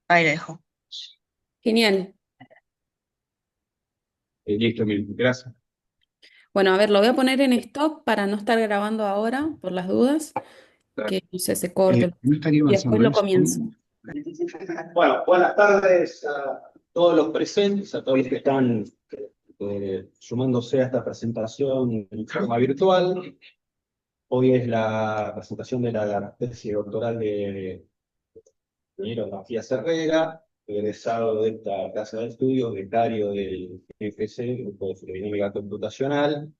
Ahí la dejo. Genial. Listo, mil gracias. Bueno, a ver, lo voy a poner en stop para no estar grabando ahora, por las dudas, Claro. que no sé, se corte. ¿No estaría Y después avanzando lo eso? comienzo. Bueno, buenas tardes a todos los presentes, a todos los que están sumándose a esta presentación en forma virtual. Hoy es la presentación de la tesis doctoral de ingeniero Matías Herrera, egresado de esta casa de estudios, becario del GFC, Grupo de Fluidinámica Computacional,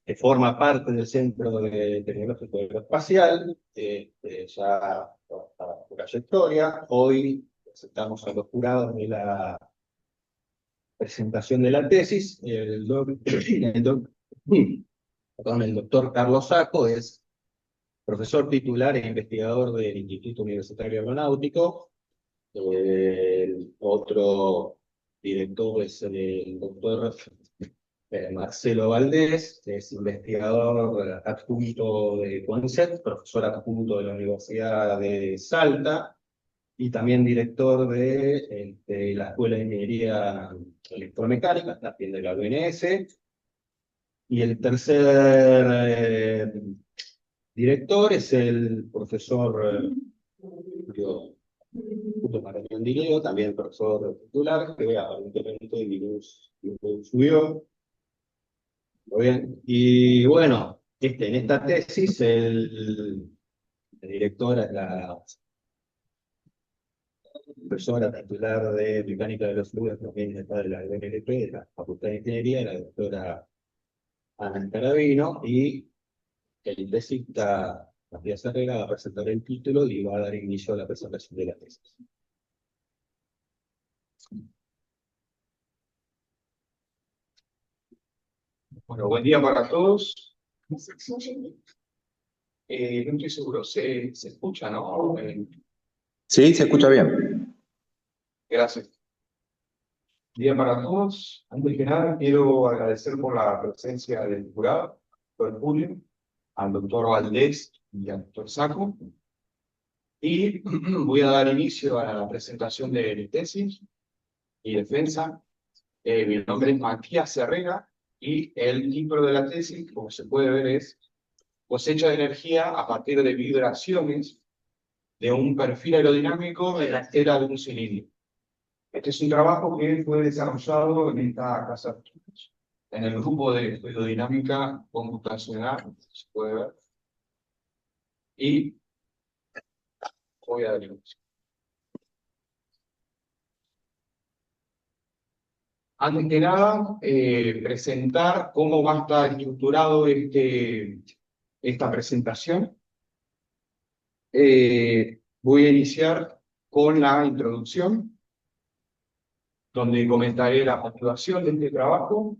que forma parte del Centro Tecnológico Aeroespacial, ya para su trayectoria. Hoy presentamos a los jurados de la presentación de la tesis. El doctor Carlos Saco es profesor titular e investigador del Instituto Universitario Aeronáutico. El otro director es el doctor Marcelo Valdés, que es investigador adjunto de CONICET, profesor adjunto de la Universidad de Salta y también director de la Escuela de Ingeniería Electromecánica, también de la UNS. Y el tercer director es el profesor Julio Marañón, también profesor titular, que aparentemente subió. Muy bien. Y bueno, en esta tesis la directora es la profesora titular de Mecánica de los Fluidos, también está de la UNLP, de la Facultad de Ingeniería, la doctora Ana Escarabino, y el tesista Matías Herrera va a presentar el título y va a dar inicio a la presentación de la tesis. Bueno, buen día para todos. No estoy seguro, se escucha, ¿no? Sí, se escucha bien. Gracias. Día para todos. Antes que nada, quiero agradecer por la presencia del jurado, doctor Julio, al doctor Valdés y al doctor Saco. Y voy a dar inicio a la presentación de mi tesis y defensa. Mi nombre es Matías Herrera y el título de la tesis, como se puede ver, es Cosecha de energía a partir de vibraciones de un perfil aerodinámico de la estera de un cilindro. Este es un trabajo que fue desarrollado en esta casa de estudios, en el grupo de fluidodinámica computacional, se puede ver, y voy a dar inicio. Antes que nada, presentar cómo va a estar estructurado esta presentación. Voy a iniciar con la introducción, donde comentaré la motivación de este trabajo.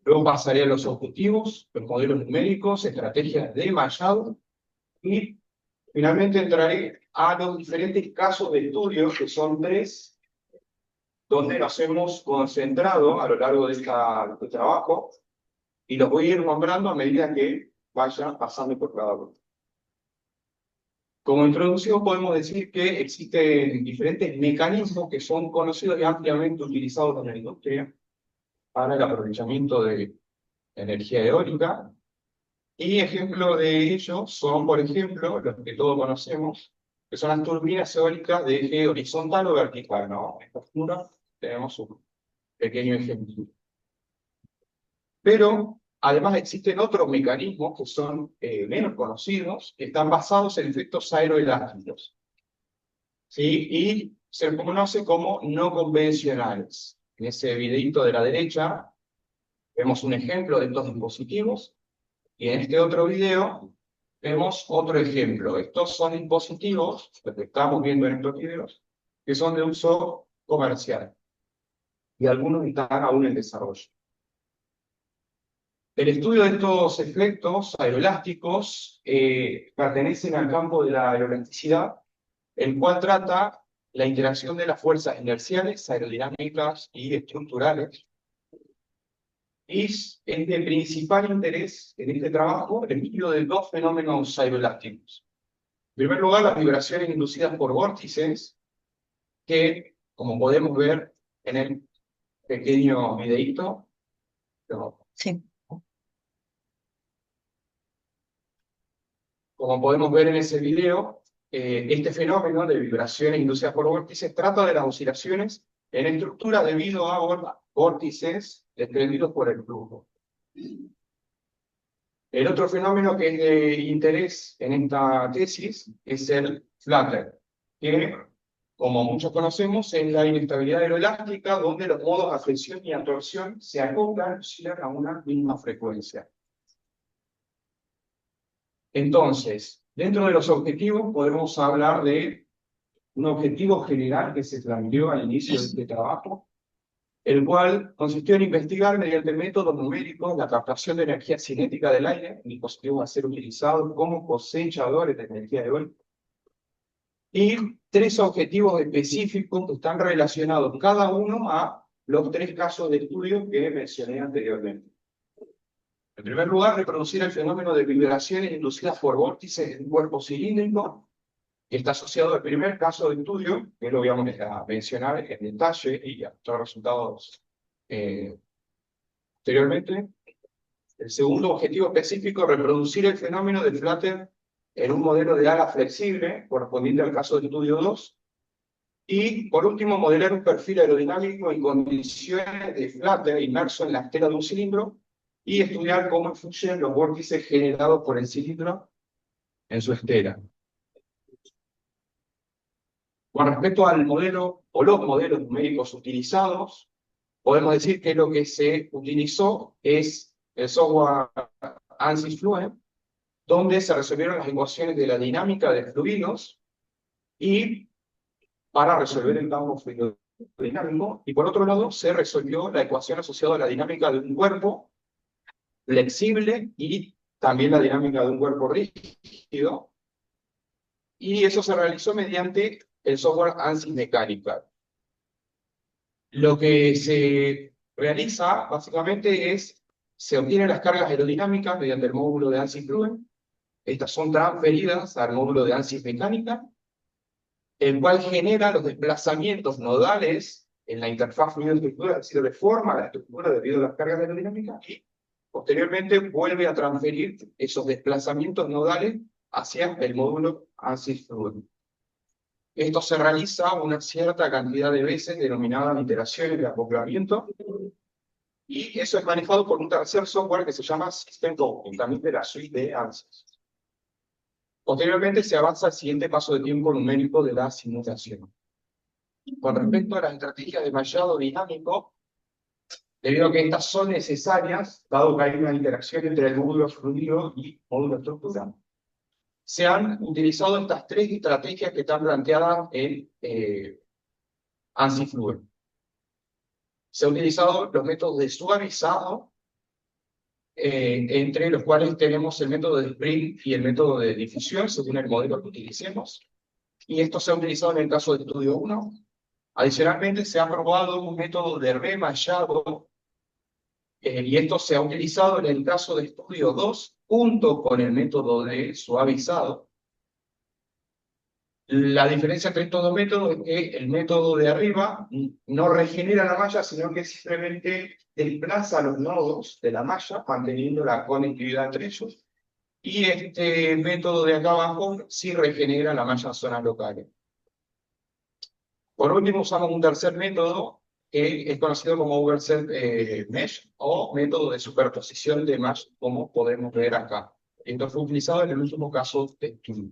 Luego pasaré a los objetivos, los modelos numéricos, estrategias de mallado y finalmente entraré a los diferentes casos de estudio, que son tres, donde nos hemos concentrado a lo largo de este trabajo y los voy a ir nombrando a medida que vaya pasando por cada uno. Como introducción podemos decir que existen diferentes mecanismos que son conocidos y ampliamente utilizados en la industria para el aprovechamiento de energía eólica. Y ejemplos de ellos son, por ejemplo, los que todos conocemos, que son las turbinas eólicas de eje horizontal o vertical, ¿no? En esta figura tenemos un pequeño ejemplo. Pero además existen otros mecanismos que son menos conocidos, que están basados en efectos aeroelásticos, ¿sí? Y se conoce como no convencionales. En ese videito de la derecha vemos un ejemplo de estos dispositivos. Y en este otro video vemos otro ejemplo. Estos son dispositivos, los que estamos viendo en estos videos, que son de uso comercial. Y algunos están aún en desarrollo. El estudio de estos efectos aeroelásticos pertenecen al campo de la aeroelasticidad, el cual trata la interacción de las fuerzas inerciales, aerodinámicas y estructurales. Y es de principal interés en este trabajo el estudio de dos fenómenos aeroelásticos. En primer lugar, las vibraciones inducidas por vórtices, que, como podemos ver en el pequeño videíto, Sí. como podemos ver en ese video, este fenómeno de vibraciones inducidas por vórtices trata de las oscilaciones en estructura debido a vórtices desprendidos por el flujo. El otro fenómeno que es de interés en esta tesis es el flutter, que, como muchos conocemos, es la inestabilidad aeroelástica donde los modos de flexión y a torsión se acoplan a una misma frecuencia. Entonces, dentro de los objetivos podemos hablar de un objetivo general que se planteó al inicio de este trabajo, el cual consistió en investigar mediante métodos numéricos la captación de energía cinética del aire en dispositivos a ser utilizados como cosechadores de energía eólica. Y tres objetivos específicos que están relacionados cada uno a los tres casos de estudio que mencioné anteriormente. En primer lugar, reproducir el fenómeno de vibraciones inducidas por vórtices en un cuerpo cilíndrico, que está asociado al primer caso de estudio, que lo voy a mencionar en detalle y a todos los resultados anteriormente. El segundo objetivo específico, reproducir el fenómeno del flutter en un modelo de ala flexible, correspondiente al caso de estudio 2. Y, por último, modelar un perfil aerodinámico en condiciones de flutter inmerso en la estela de un cilindro y estudiar cómo influyen los vórtices generados por el cilindro en su estela. Con respecto al modelo o los modelos numéricos utilizados, podemos decir que lo que se utilizó es el software ANSYS Fluent, donde se resolvieron las ecuaciones de la dinámica de fluidos y para resolver el campo fluidodinámico, y por otro lado se resolvió la ecuación asociada a la dinámica de un cuerpo flexible y también la dinámica de un cuerpo rígido, y eso se realizó mediante el software ANSYS Mechanical. Lo que se realiza básicamente es, se obtienen las cargas aerodinámicas mediante el módulo de ANSYS Fluent. Estas son transferidas al módulo de ANSYS Mecánica, el cual genera los desplazamientos nodales en la interfaz fluido-estructura, es decir, deforma la estructura debido a las cargas aerodinámicas y posteriormente vuelve a transferir esos desplazamientos nodales hacia el módulo ANSYS Fluent. Esto se realiza una cierta cantidad de veces, denominadas iteraciones de acoplamiento, y eso es manejado por un tercer software que se llama System Talking, también de la suite de ANSYS. Posteriormente se avanza al siguiente paso de tiempo numérico de la simulación. Con respecto a las estrategias de mallado dinámico, debido a que estas son necesarias, dado que hay una interacción entre el módulo fluido y módulo estructural, se han utilizado estas tres estrategias que están planteadas en ANSYS Fluent. Se han utilizado los métodos de suavizado, entre los cuales tenemos el método de Spring y el método de difusión, según el modelo que utilicemos. Y esto se ha utilizado en el caso de estudio 1. Adicionalmente, se ha probado un método de remallado, y esto se ha utilizado en el caso de estudio 2, junto con el método de suavizado. La diferencia entre estos dos métodos es que el método de arriba no regenera la malla, sino que simplemente desplaza los nodos de la malla, manteniendo la conectividad entre ellos. Y este método de acá abajo sí regenera la malla en zonas locales. Por último, usamos un tercer método que es conocido como Overset Mesh o método de superposición de mesh, como podemos ver acá. Esto fue utilizado en el último caso de estudio.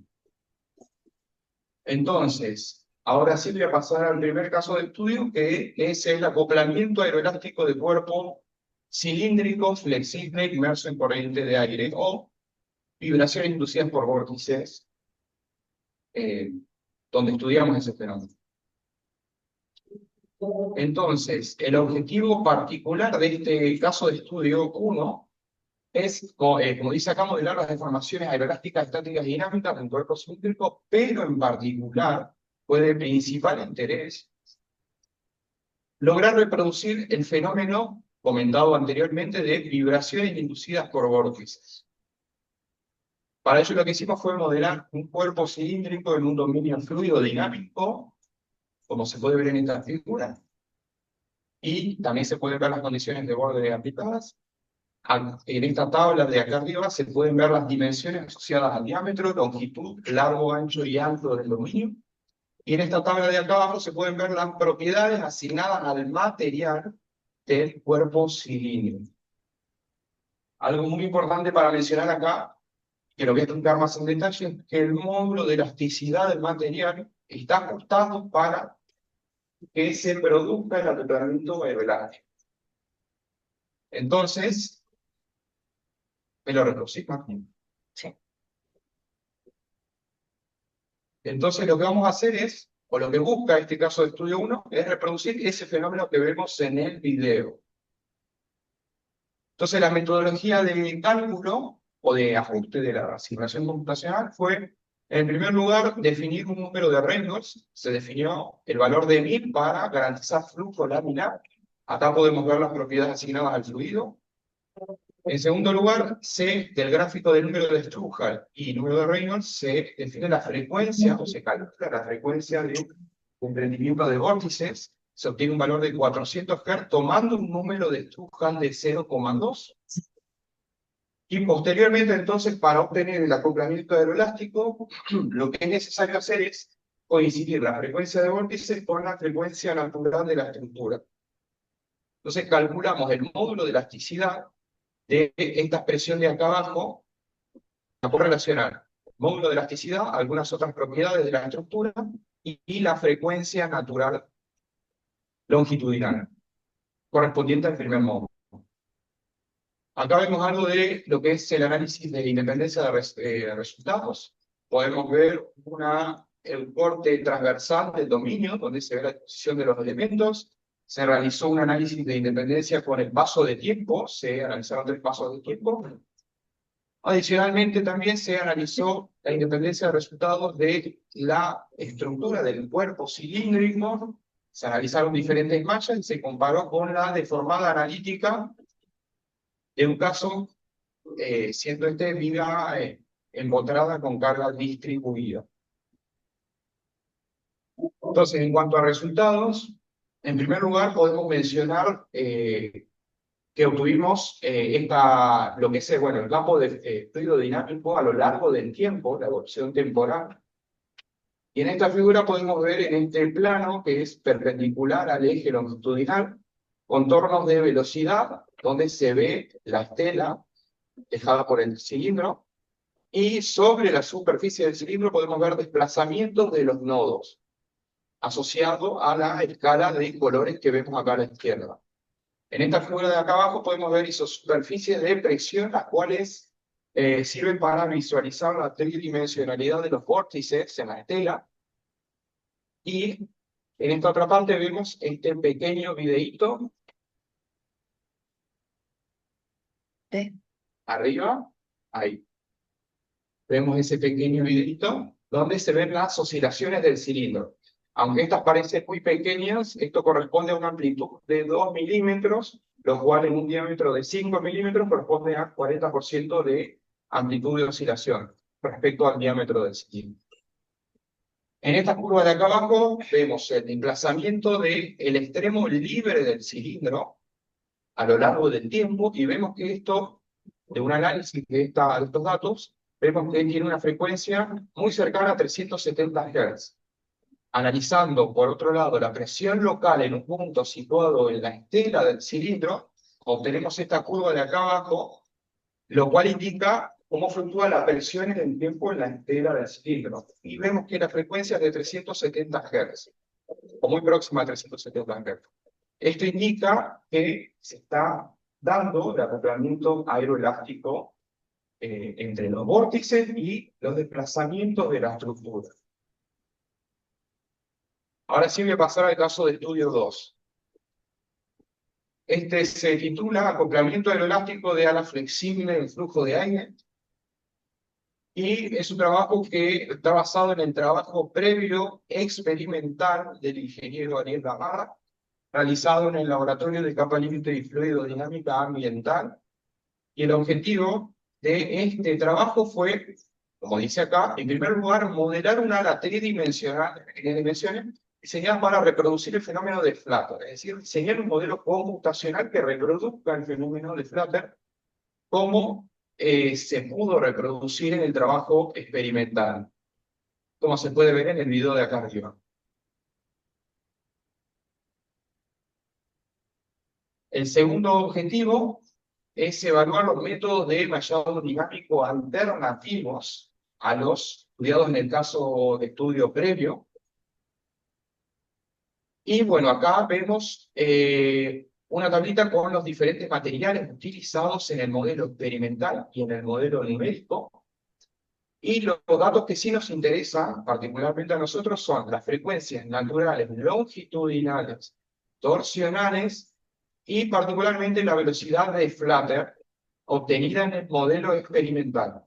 Entonces, ahora sí voy a pasar al primer caso de estudio, que es el acoplamiento aeroelástico de cuerpo cilíndrico flexible inmerso en corriente de aire o vibraciones inducidas por vórtices, donde estudiamos ese fenómeno. Entonces, el objetivo particular de este caso de estudio 1 es, como dice acá, modelar las deformaciones aerolásticas, estáticas y dinámicas de un cuerpo cilíndrico, pero en particular fue de principal interés lograr reproducir el fenómeno comentado anteriormente de vibraciones inducidas por vórtices. Para ello lo que hicimos fue modelar un cuerpo cilíndrico en un dominio fluido dinámico como se puede ver en esta figura, y también se pueden ver las condiciones de borde aplicadas. En esta tabla de acá arriba se pueden ver las dimensiones asociadas al diámetro, longitud, largo, ancho y alto del dominio. Y en esta tabla de acá abajo se pueden ver las propiedades asignadas al material del cuerpo cilíndrico. Algo muy importante para mencionar acá, que lo voy a explicar más en detalle, es que el módulo de elasticidad del material está ajustado para que se produzca el acoplamiento aeroelástico. Entonces, me lo reproducís, Martín. Sí. Entonces lo que vamos a hacer es, o lo que busca este caso de estudio 1, es reproducir ese fenómeno que vemos en el video. Entonces la metodología de cálculo o de ajuste de la simulación computacional fue, en primer lugar, definir un número de Reynolds. Se definió el valor de 1000 para garantizar flujo laminar. Acá podemos ver las propiedades asignadas al fluido. En segundo lugar, del gráfico del número de Strouhal y número de Reynolds se define la frecuencia, o se calcula la frecuencia de emprendimiento de vórtices. Se obtiene un valor de 400 Hz tomando un número de Strouhal de 0,2. Y posteriormente, entonces, para obtener el acoplamiento aeroelástico, lo que es necesario hacer es coincidir la frecuencia de vórtices con la frecuencia natural de la estructura. Entonces calculamos el módulo de elasticidad de esta expresión de acá abajo, para correlacionar el módulo de elasticidad, algunas otras propiedades de la estructura y la frecuencia natural longitudinal, correspondiente al primer módulo. Acá vemos algo de lo que es el análisis de independencia de resultados. Podemos ver el corte transversal del dominio, donde se ve la disposición de los elementos. Se realizó un análisis de independencia con el paso de tiempo, se analizaron 3 pasos de tiempo. Adicionalmente también se analizó la independencia de resultados de la estructura del cuerpo cilíndrico. Se analizaron diferentes mallas y se comparó con la deformada analítica de un caso, siendo viga empotrada con carga distribuida. Entonces, en cuanto a resultados, en primer lugar podemos mencionar que obtuvimos lo que es el campo de fluido dinámico a lo largo del tiempo, la evolución temporal. Y en esta figura podemos ver en este plano, que es perpendicular al eje longitudinal, contornos de velocidad, donde se ve la estela dejada por el cilindro, y sobre la superficie del cilindro podemos ver desplazamientos de los nodos, asociado a la escala de colores que vemos acá a la izquierda. En esta figura de acá abajo podemos ver isosuperficies de presión, las cuales sirven para visualizar la tridimensionalidad de los vórtices en la estela. Y en esta otra parte vemos este pequeño videíto. Arriba, ahí. Vemos ese pequeño videíto donde se ven las oscilaciones del cilindro. Aunque estas parecen muy pequeñas, esto corresponde a una amplitud de 2 milímetros, lo cual en un diámetro de 5 milímetros corresponde a 40% de amplitud de oscilación respecto al diámetro del cilindro. En esta curva de acá abajo vemos el desplazamiento del extremo libre del cilindro a lo largo del tiempo y vemos que esto, de un análisis de estos datos, vemos que tiene una frecuencia muy cercana a 370 Hz. Analizando, por otro lado, la presión local en un punto situado en la estela del cilindro, obtenemos esta curva de acá abajo, lo cual indica cómo fluctúa la presión en el tiempo en la estela del cilindro. Y vemos que la frecuencia es de 370 Hz, o muy próxima a 370 Hz. Esto indica que se está dando el acoplamiento aeroelástico entre los vórtices y los desplazamientos de la estructura. Ahora sí voy a pasar al caso de estudio 2. Este se titula Acoplamiento aeroelástico de ala flexible en flujo de aire. Y es un trabajo que está basado en el trabajo previo experimental del ingeniero Ariel Gamarra, realizado en el Laboratorio de Capa Límite y Fluidodinámica Ambiental. Y el objetivo de este trabajo fue, como dice acá, en primer lugar, modelar una ala tridimensional en dimensiones diseñadas para reproducir el fenómeno de Flutter, es decir, diseñar un modelo computacional que reproduzca el fenómeno de Flutter como se pudo reproducir en el trabajo experimental, como se puede ver en el video de acá arriba. El segundo objetivo es evaluar los métodos de mallado dinámico alternativos a los estudiados en el caso de estudio previo. Y bueno, acá vemos una tablita con los diferentes materiales utilizados en el modelo experimental y en el modelo numérico. Y los datos que sí nos interesan, particularmente a nosotros, son las frecuencias naturales longitudinales torsionales y particularmente la velocidad de Flutter obtenida en el modelo experimental.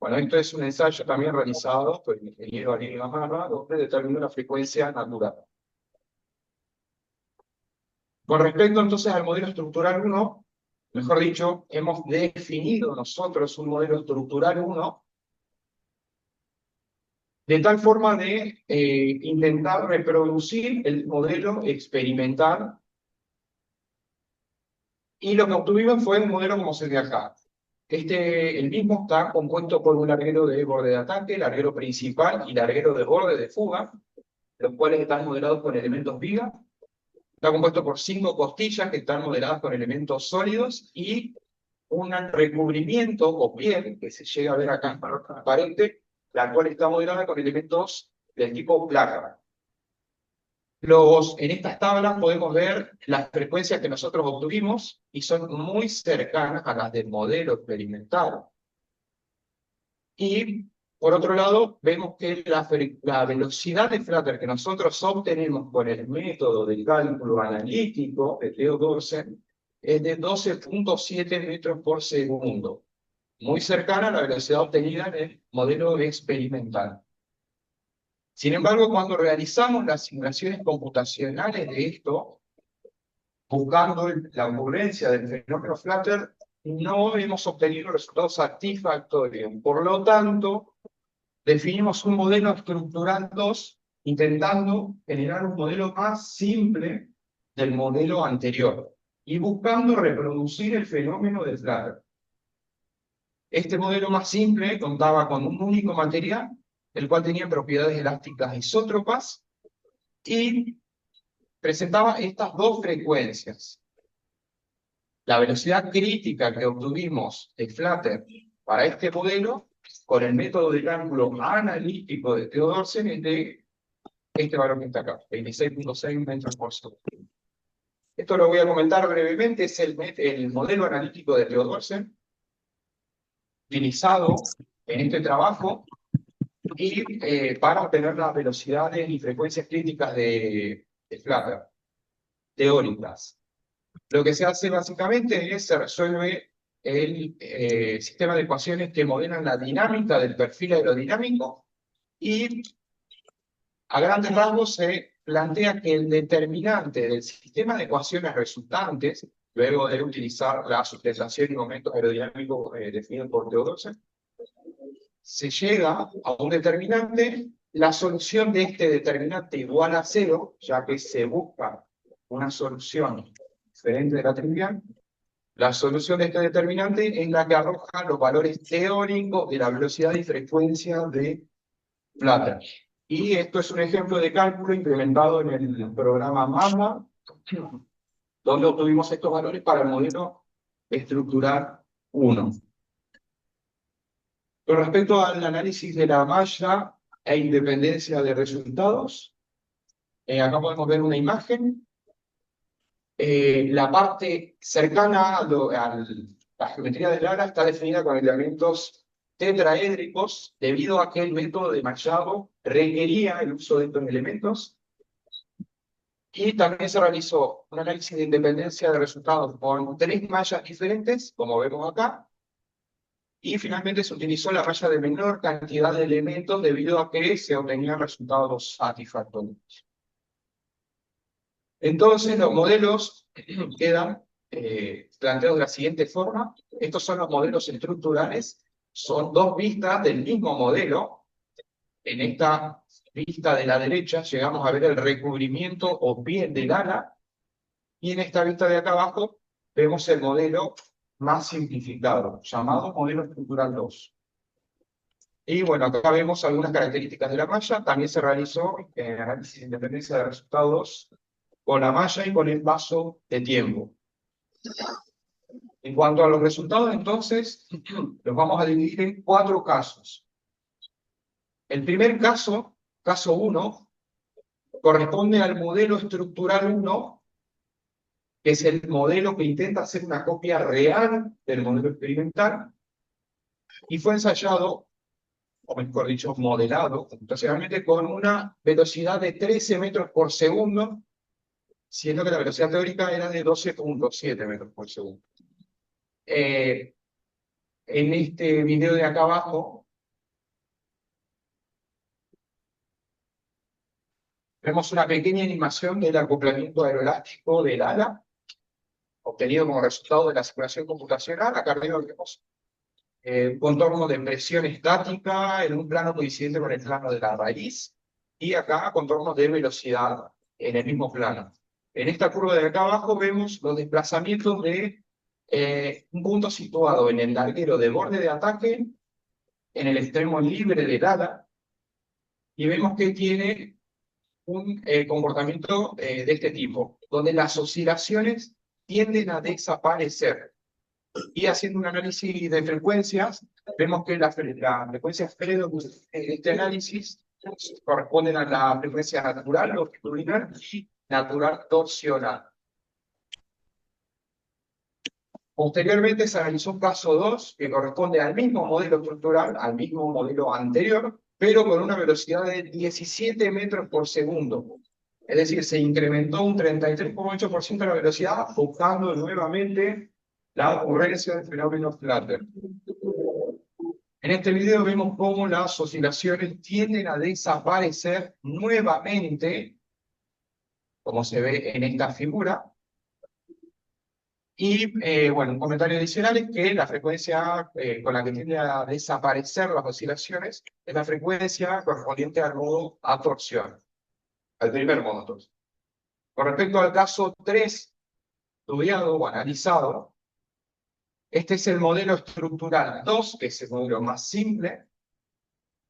Bueno, esto es un ensayo también realizado por el ingeniero Ariel Gamarra, donde determinó la frecuencia natural. Con respecto entonces al modelo estructural 1, mejor dicho, hemos definido nosotros un modelo estructural 1 de tal forma de intentar reproducir el modelo experimental. Y lo que obtuvimos fue un modelo como se ve acá. El mismo está compuesto por un larguero de borde de ataque, larguero principal y larguero de borde de fuga, los cuales están modelados con elementos viga. Está compuesto por 5 costillas que están modeladas con elementos sólidos y un recubrimiento o piel, que se llega a ver acá en transparente, la cual está modelada con elementos del tipo placa. En estas tablas podemos ver las frecuencias que nosotros obtuvimos y son muy cercanas a las del modelo experimental. Y por otro lado, vemos que la velocidad de Flutter que nosotros obtenemos con el método de cálculo analítico de Theo Dorsen es de 12.7 metros por segundo, muy cercana a la velocidad obtenida en el modelo experimental. Sin embargo, cuando realizamos las simulaciones computacionales de esto, buscando la ocurrencia del fenómeno Flutter, no hemos obtenido resultados satisfactorios. Por lo tanto, definimos un modelo estructural 2, intentando generar un modelo más simple del modelo anterior, y buscando reproducir el fenómeno de Flutter. Este modelo más simple contaba con un único material, el cual tenía propiedades elásticas isótropas, y presentaba estas dos frecuencias. La velocidad crítica que obtuvimos de Flutter para este modelo, con el método de cálculo analítico de Theo Dorsen, es de este valor que está acá, 26.6 metros por segundo. Esto lo voy a comentar brevemente, es el modelo analítico de Theo Dorsen, utilizado en este trabajo, y para obtener las velocidades y frecuencias críticas de Flutter, teóricas. Lo que se hace básicamente es se resuelve el sistema de ecuaciones que modelan la dinámica del perfil aerodinámico, y a grandes rasgos se plantea que el determinante del sistema de ecuaciones resultantes, luego de utilizar la sustentación y momentos aerodinámicos definidos por Theo Dorsen, se llega a un determinante, la solución de este determinante igual a 0, ya que se busca una solución diferente de la trivial. La solución de este determinante es la que arroja los valores teóricos de la velocidad y frecuencia de Flutter. Y esto es un ejemplo de cálculo implementado en el programa MATLAB, donde obtuvimos estos valores para el modelo estructural 1. Con respecto al análisis de la malla e independencia de resultados, acá podemos ver una imagen. La parte cercana a la geometría del ala está definida con elementos tetraédricos, debido a que el método de mallado requería el uso de estos elementos. Y también se realizó un análisis de independencia de resultados con 3 mallas diferentes, como vemos acá. Y finalmente se utilizó la malla de menor cantidad de elementos debido a que se obtenían resultados satisfactorios. Entonces los modelos quedan planteados de la siguiente forma. Estos son los modelos estructurales. Son 2 vistas del mismo modelo. en esta vista de la derecha llegamos a ver el recubrimiento o piel del ala, y en esta vista de acá abajo vemos el modelo más simplificado, llamado modelo estructural 2. Y bueno, acá vemos algunas características de la malla. También se realizó análisis de independencia de resultados con la malla y con el paso de tiempo. En cuanto a los resultados, entonces, los vamos a dividir en 4 casos. El primer caso, caso 1, corresponde al modelo estructural 1, que es el modelo que intenta hacer una copia real del modelo experimental, y fue ensayado, o mejor dicho, modelado computacionalmente con una velocidad de 13 metros por segundo, siendo que la velocidad teórica era de 12.7 metros por segundo. En este video de acá abajo, vemos una pequeña animación del acoplamiento aeroelástico del ala, obtenido como resultado de la simulación computacional. Acá arriba vemos contorno de presión estática en un plano coincidente con el plano de la raíz, y acá contornos de velocidad en el mismo plano. En esta curva de acá abajo vemos los desplazamientos de un punto situado en el larguero de borde de ataque, en el extremo libre del ala, y vemos que tiene un comportamiento de este tipo, donde las oscilaciones tienden a desaparecer. Y haciendo un análisis de frecuencias, vemos que las frecuencias Fredo en este análisis corresponden a la frecuencia natural, longitudinal, y natural torsional. Posteriormente se analizó un caso 2, que corresponde al mismo modelo estructural, al mismo modelo anterior, pero con una velocidad de 17 metros por segundo. Es decir, se incrementó un 33,8% la velocidad, buscando nuevamente la ocurrencia del fenómeno Flutter. En este video vemos cómo las oscilaciones tienden a desaparecer nuevamente, como se ve en esta figura. Y bueno, un comentario adicional es que la frecuencia con la que tienden a desaparecer las oscilaciones es la frecuencia correspondiente al modo absorción, al primer modo entonces. Con respecto al caso 3, estudiado o analizado, este es el modelo estructural 2, que es el modelo más simple,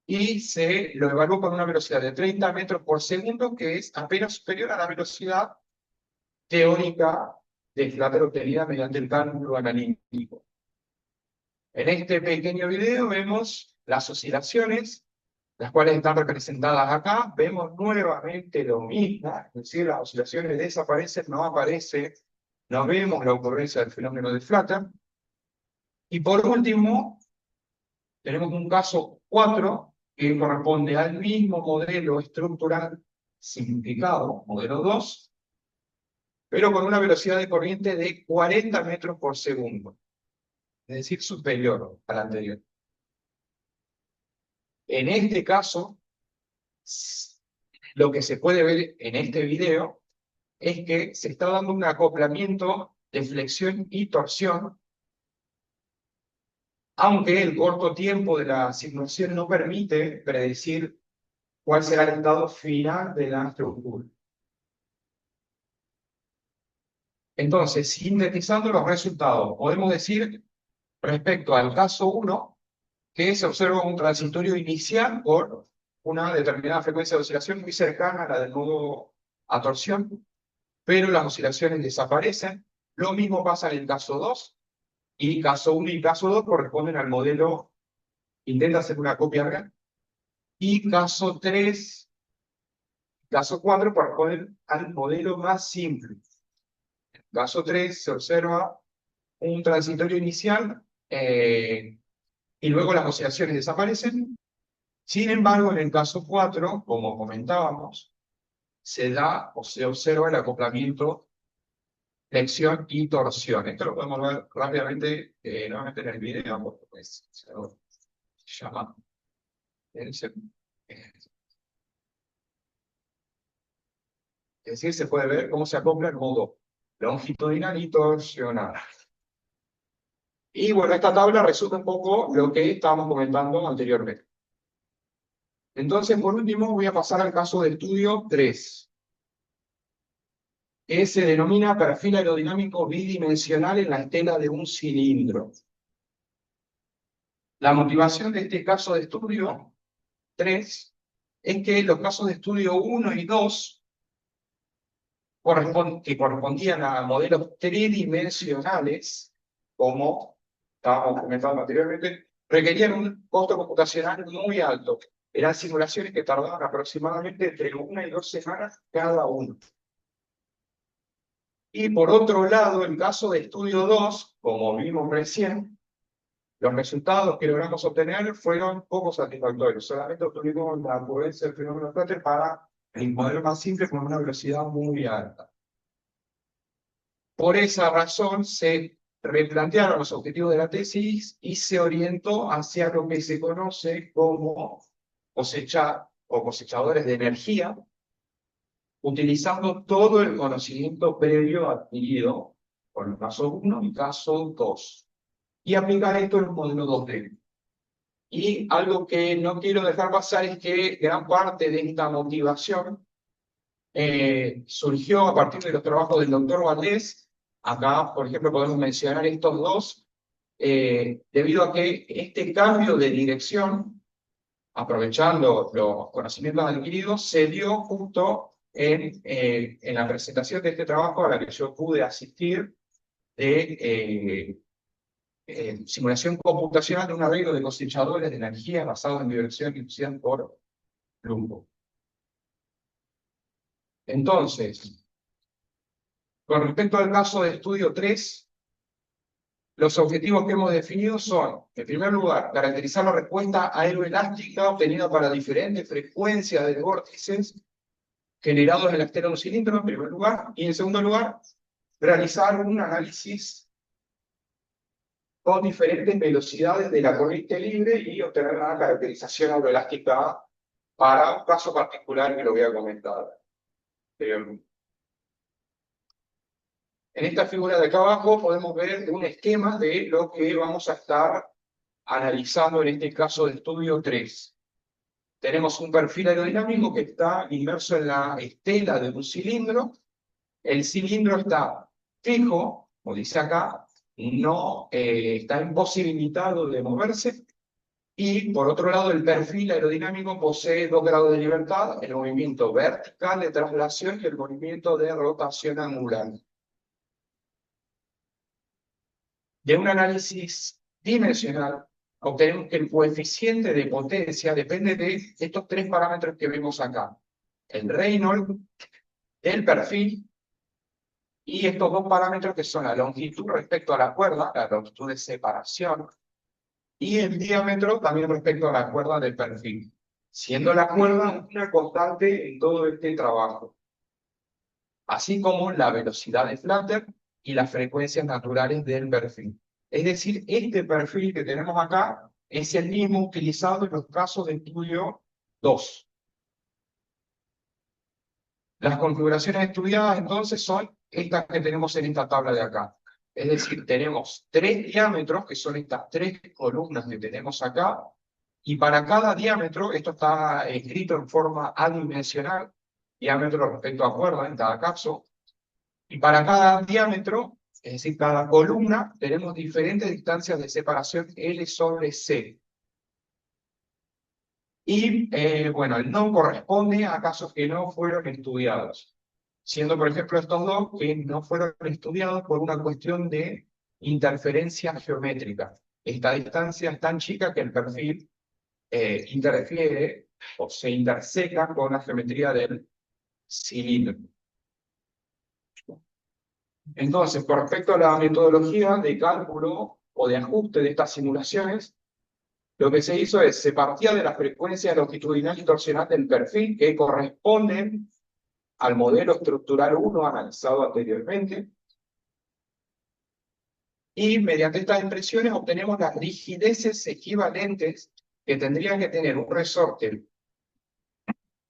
y se lo evaluó con una velocidad de 30 metros por segundo, que es apenas superior a la velocidad teórica de Flutter obtenida mediante el cálculo analítico. En este pequeño video vemos las oscilaciones, las cuales están representadas acá. Vemos nuevamente lo mismo, es decir, las oscilaciones desaparecen, no aparece, no vemos la ocurrencia del fenómeno de Flutter. Y por último, tenemos un caso 4, que corresponde al mismo modelo estructural simplificado, modelo 2, pero con una velocidad de corriente de 40 metros por segundo, es decir, superior al anterior. En este caso, lo que se puede ver en este video es que se está dando un acoplamiento de flexión y torsión, aunque el corto tiempo de la simulación no permite predecir cuál será el estado final de la estructura. Entonces, sintetizando los resultados, podemos decir, respecto al caso 1, que se observa un transitorio inicial por una determinada frecuencia de oscilación muy cercana a la del modo a torsión, pero las oscilaciones desaparecen. Lo mismo pasa en el caso 2, y caso 1 y caso 2 corresponden al modelo, intenta hacer una copia real, y caso 3, caso 4 corresponden al modelo más simple. En caso 3 se observa un transitorio inicial, y luego las oscilaciones desaparecen. Sin embargo, en el caso 4, como comentábamos, se da o se observa el acoplamiento, flexión y torsión. Esto lo podemos ver rápidamente, nuevamente en el video, porque pues, se llama. Es decir, se puede ver cómo se acopla en modo longitudinal y torsional. Y bueno, esta tabla resume un poco lo que estábamos comentando anteriormente. Entonces, por último, voy a pasar al caso de estudio 3, que se denomina perfil aerodinámico bidimensional en la estela de un cilindro. La motivación de este caso de estudio 3 es que los casos de estudio 1 y 2, que correspondían a modelos tridimensionales, como estábamos comentando anteriormente, requerían un costo computacional muy alto. Eran simulaciones que tardaban aproximadamente entre 1 y 2 semanas cada uno. Y por otro lado, el caso de estudio 2, como vimos recién, los resultados que logramos obtener fueron poco satisfactorios. Solamente obtuvimos la ocurrencia del fenómeno Flutter para el modelo más simple con una velocidad muy alta. Por esa razón se replantearon los objetivos de la tesis y se orientó hacia lo que se conoce como cosechar o cosechadores de energía, utilizando todo el conocimiento previo adquirido por el caso 1 y caso 2, y aplicar esto en el modelo 2D. Y algo que no quiero dejar pasar es que gran parte de esta motivación surgió a partir de los trabajos del doctor Valdés. Acá, por ejemplo, podemos mencionar estos dos, debido a que este cambio de dirección, aprovechando los conocimientos adquiridos, se dio justo en la presentación de este trabajo a la que yo pude asistir de simulación computacional de un arreglo de cosechadores de energía basados en dirección inducida por flujo. Entonces, con respecto al caso de estudio 3, los objetivos que hemos definido son, en primer lugar, caracterizar la respuesta aeroelástica obtenida para diferentes frecuencias de vórtices generados en la estela de un cilindro, en primer lugar, y en segundo lugar, realizar un análisis con diferentes velocidades de la corriente libre y obtener una caracterización aeroelástica para un caso particular que lo voy a comentar. En esta figura de acá abajo podemos ver un esquema de lo que vamos a estar analizando en este caso de estudio 3. Tenemos un perfil aerodinámico que está inmerso en la estela de un cilindro. El cilindro está fijo, como dice acá, no está imposibilitado de moverse. Y por otro lado, el perfil aerodinámico posee 2 grados de libertad, el movimiento vertical de traslación y el movimiento de rotación angular. De un análisis dimensional, obtenemos que el coeficiente de potencia depende de estos 3 parámetros que vemos acá. El Reynolds, el perfil, y estos 2 parámetros que son la longitud respecto a la cuerda, la longitud de separación, y el diámetro también respecto a la cuerda del perfil, siendo la cuerda una constante en todo este trabajo, así como la velocidad de Flutter y las frecuencias naturales del perfil. Es decir, este perfil que tenemos acá es el mismo utilizado en los casos de estudio 2. Las configuraciones estudiadas entonces son estas que tenemos en esta tabla de acá. Es decir, tenemos 3 diámetros, que son estas 3 columnas que tenemos acá, y para cada diámetro, esto está escrito en forma adimensional, diámetro respecto a cuerda en cada caso, y para cada diámetro, es decir, cada columna, tenemos diferentes distancias de separación L sobre C. Y, bueno, el no corresponde a casos que no fueron estudiados, siendo, por ejemplo, estos dos que no fueron estudiados por una cuestión de interferencia geométrica. Esta distancia es tan chica que el perfil interfiere o se interseca con la geometría del cilindro. Entonces, con respecto a la metodología de cálculo o de ajuste de estas simulaciones, lo que se hizo es, se partía de la frecuencia longitudinal y torsional del perfil que corresponden al modelo estructural 1 analizado anteriormente, y mediante estas expresiones obtenemos las rigideces equivalentes que tendrían que tener un resorte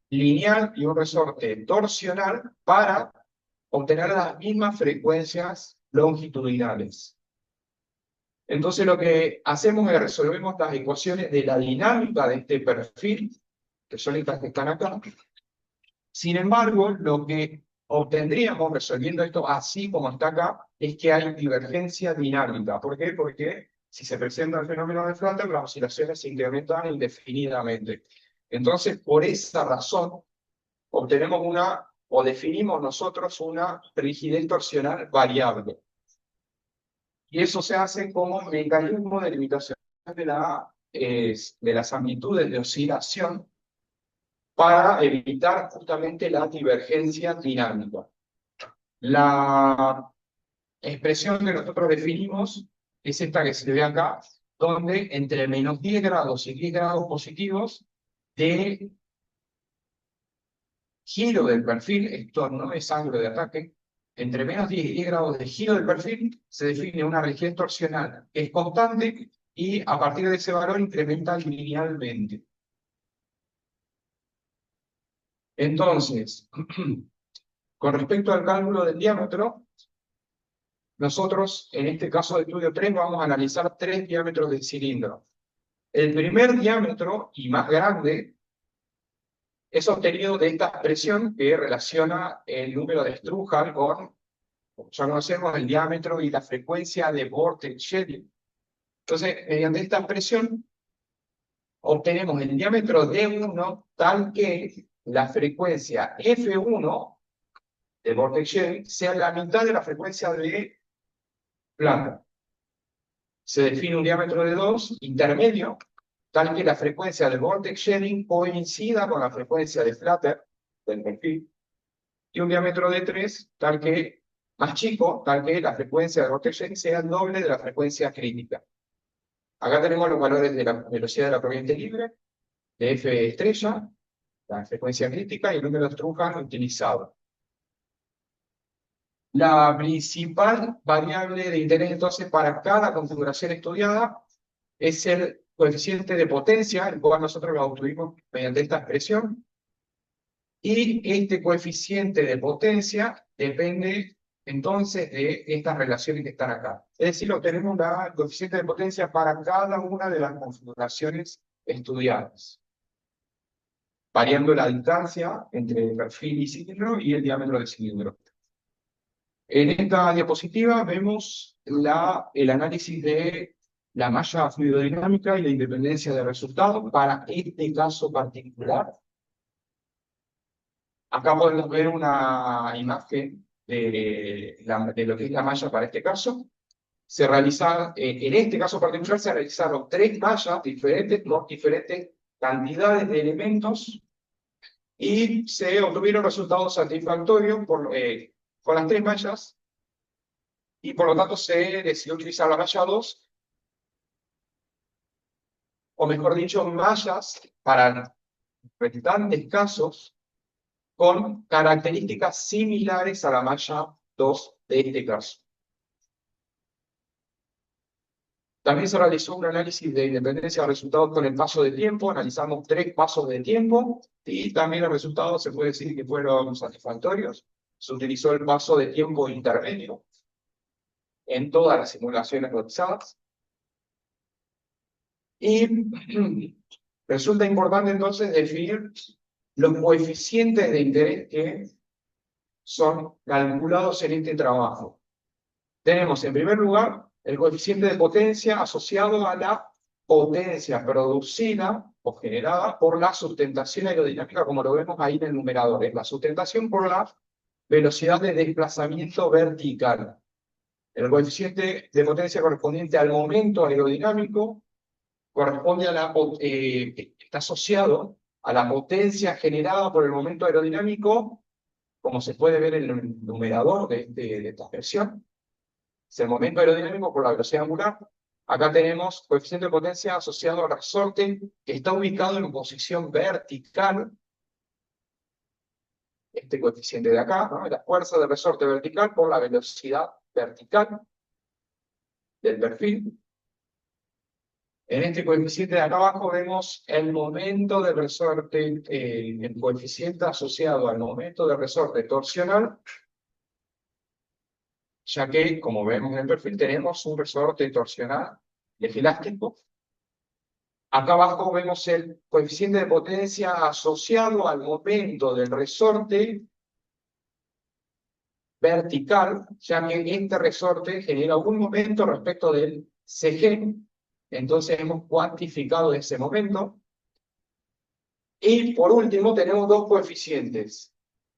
lineal y un resorte torsional para obtener las mismas frecuencias longitudinales. Entonces lo que hacemos es resolvemos las ecuaciones de la dinámica de este perfil que son estas que están acá. Sin embargo, lo que obtendríamos resolviendo esto así como está acá, es que hay divergencia dinámica. ¿Por qué? Porque si se presenta el fenómeno de Flatter, las oscilaciones se incrementan indefinidamente. Entonces, por esa razón, obtenemos o definimos nosotros una rigidez torsional variable. Y eso se hace como mecanismo de limitación de las amplitudes de oscilación para evitar justamente la divergencia dinámica. La expresión que nosotros definimos es esta que se ve acá, donde entre menos 10 grados y 10 grados positivos de giro del perfil, esto no es ángulo de ataque, entre menos 10 y 10 grados de giro del perfil se define una rigidez torsional que es constante y a partir de ese valor incrementa linealmente. Entonces, con respecto al cálculo del diámetro, nosotros en este caso de estudio 3 vamos a analizar 3 diámetros del cilindro. El primer diámetro y más grande es obtenido de esta expresión que relaciona el número de Strouhal con, como ya conocemos, el diámetro y la frecuencia de vortex-shedding. Entonces, mediante esta expresión, obtenemos el diámetro D1 tal que la frecuencia F1 de vortex-shedding sea la mitad de la frecuencia de Flatter. Se define un diámetro de 2 intermedio, tal que la frecuencia del vortex-shedding coincida con la frecuencia de Flatter del perfil, y un diámetro de 3, más chico, tal que la frecuencia del vortex-shedding sea el doble de la frecuencia crítica. Acá tenemos los valores de la velocidad de la corriente libre, de F estrella, la frecuencia crítica y el número de Strouhal utilizado. La principal variable de interés entonces para cada configuración estudiada es el coeficiente de potencia, el cual nosotros lo obtuvimos mediante esta expresión. Y este coeficiente de potencia depende entonces de estas relaciones que están acá. Es decir, obtenemos el coeficiente de potencia para cada una de las configuraciones estudiadas, variando la distancia entre el perfil y cilindro y el diámetro del cilindro. En esta diapositiva vemos el análisis de la malla fluidodinámica y la independencia de resultados para este caso particular. Acá podemos ver una imagen de lo que es la malla para este caso. En este caso particular se realizaron 3 mallas diferentes con diferentes cantidades de elementos y se obtuvieron resultados satisfactorios con las 3 mallas, y por lo tanto se decidió utilizar la malla 2, o mejor dicho, mallas para restantes casos con características similares a la malla 2 de este caso. También se realizó un análisis de independencia de resultados con el paso de tiempo, analizamos 3 pasos de tiempo, y también los resultados se puede decir que fueron satisfactorios. Se utilizó el paso de tiempo intermedio en todas las simulaciones realizadas. Y resulta importante entonces definir los coeficientes de interés que son calculados en este trabajo. Tenemos en primer lugar el coeficiente de potencia asociado a la potencia producida o generada por la sustentación aerodinámica, como lo vemos ahí en el numerador. Es la sustentación por la velocidad de desplazamiento vertical. El coeficiente de potencia correspondiente al momento aerodinámico está asociado a la potencia generada por el momento aerodinámico, como se puede ver en el numerador de esta expresión. Es el momento aerodinámico por la velocidad angular. Acá tenemos coeficiente de potencia asociado al resorte, que está ubicado en posición vertical. Este coeficiente de acá, ¿no? La fuerza del resorte vertical por la velocidad vertical del perfil. En este coeficiente de acá abajo vemos el momento del resorte, el coeficiente asociado al momento del resorte torsional, ya que, como vemos en el perfil, tenemos un resorte torsional elástico, Acá abajo vemos el coeficiente de potencia asociado al momento del resorte vertical, ya que este resorte genera un momento respecto del CG, entonces hemos cuantificado ese momento. Y por último tenemos dos coeficientes.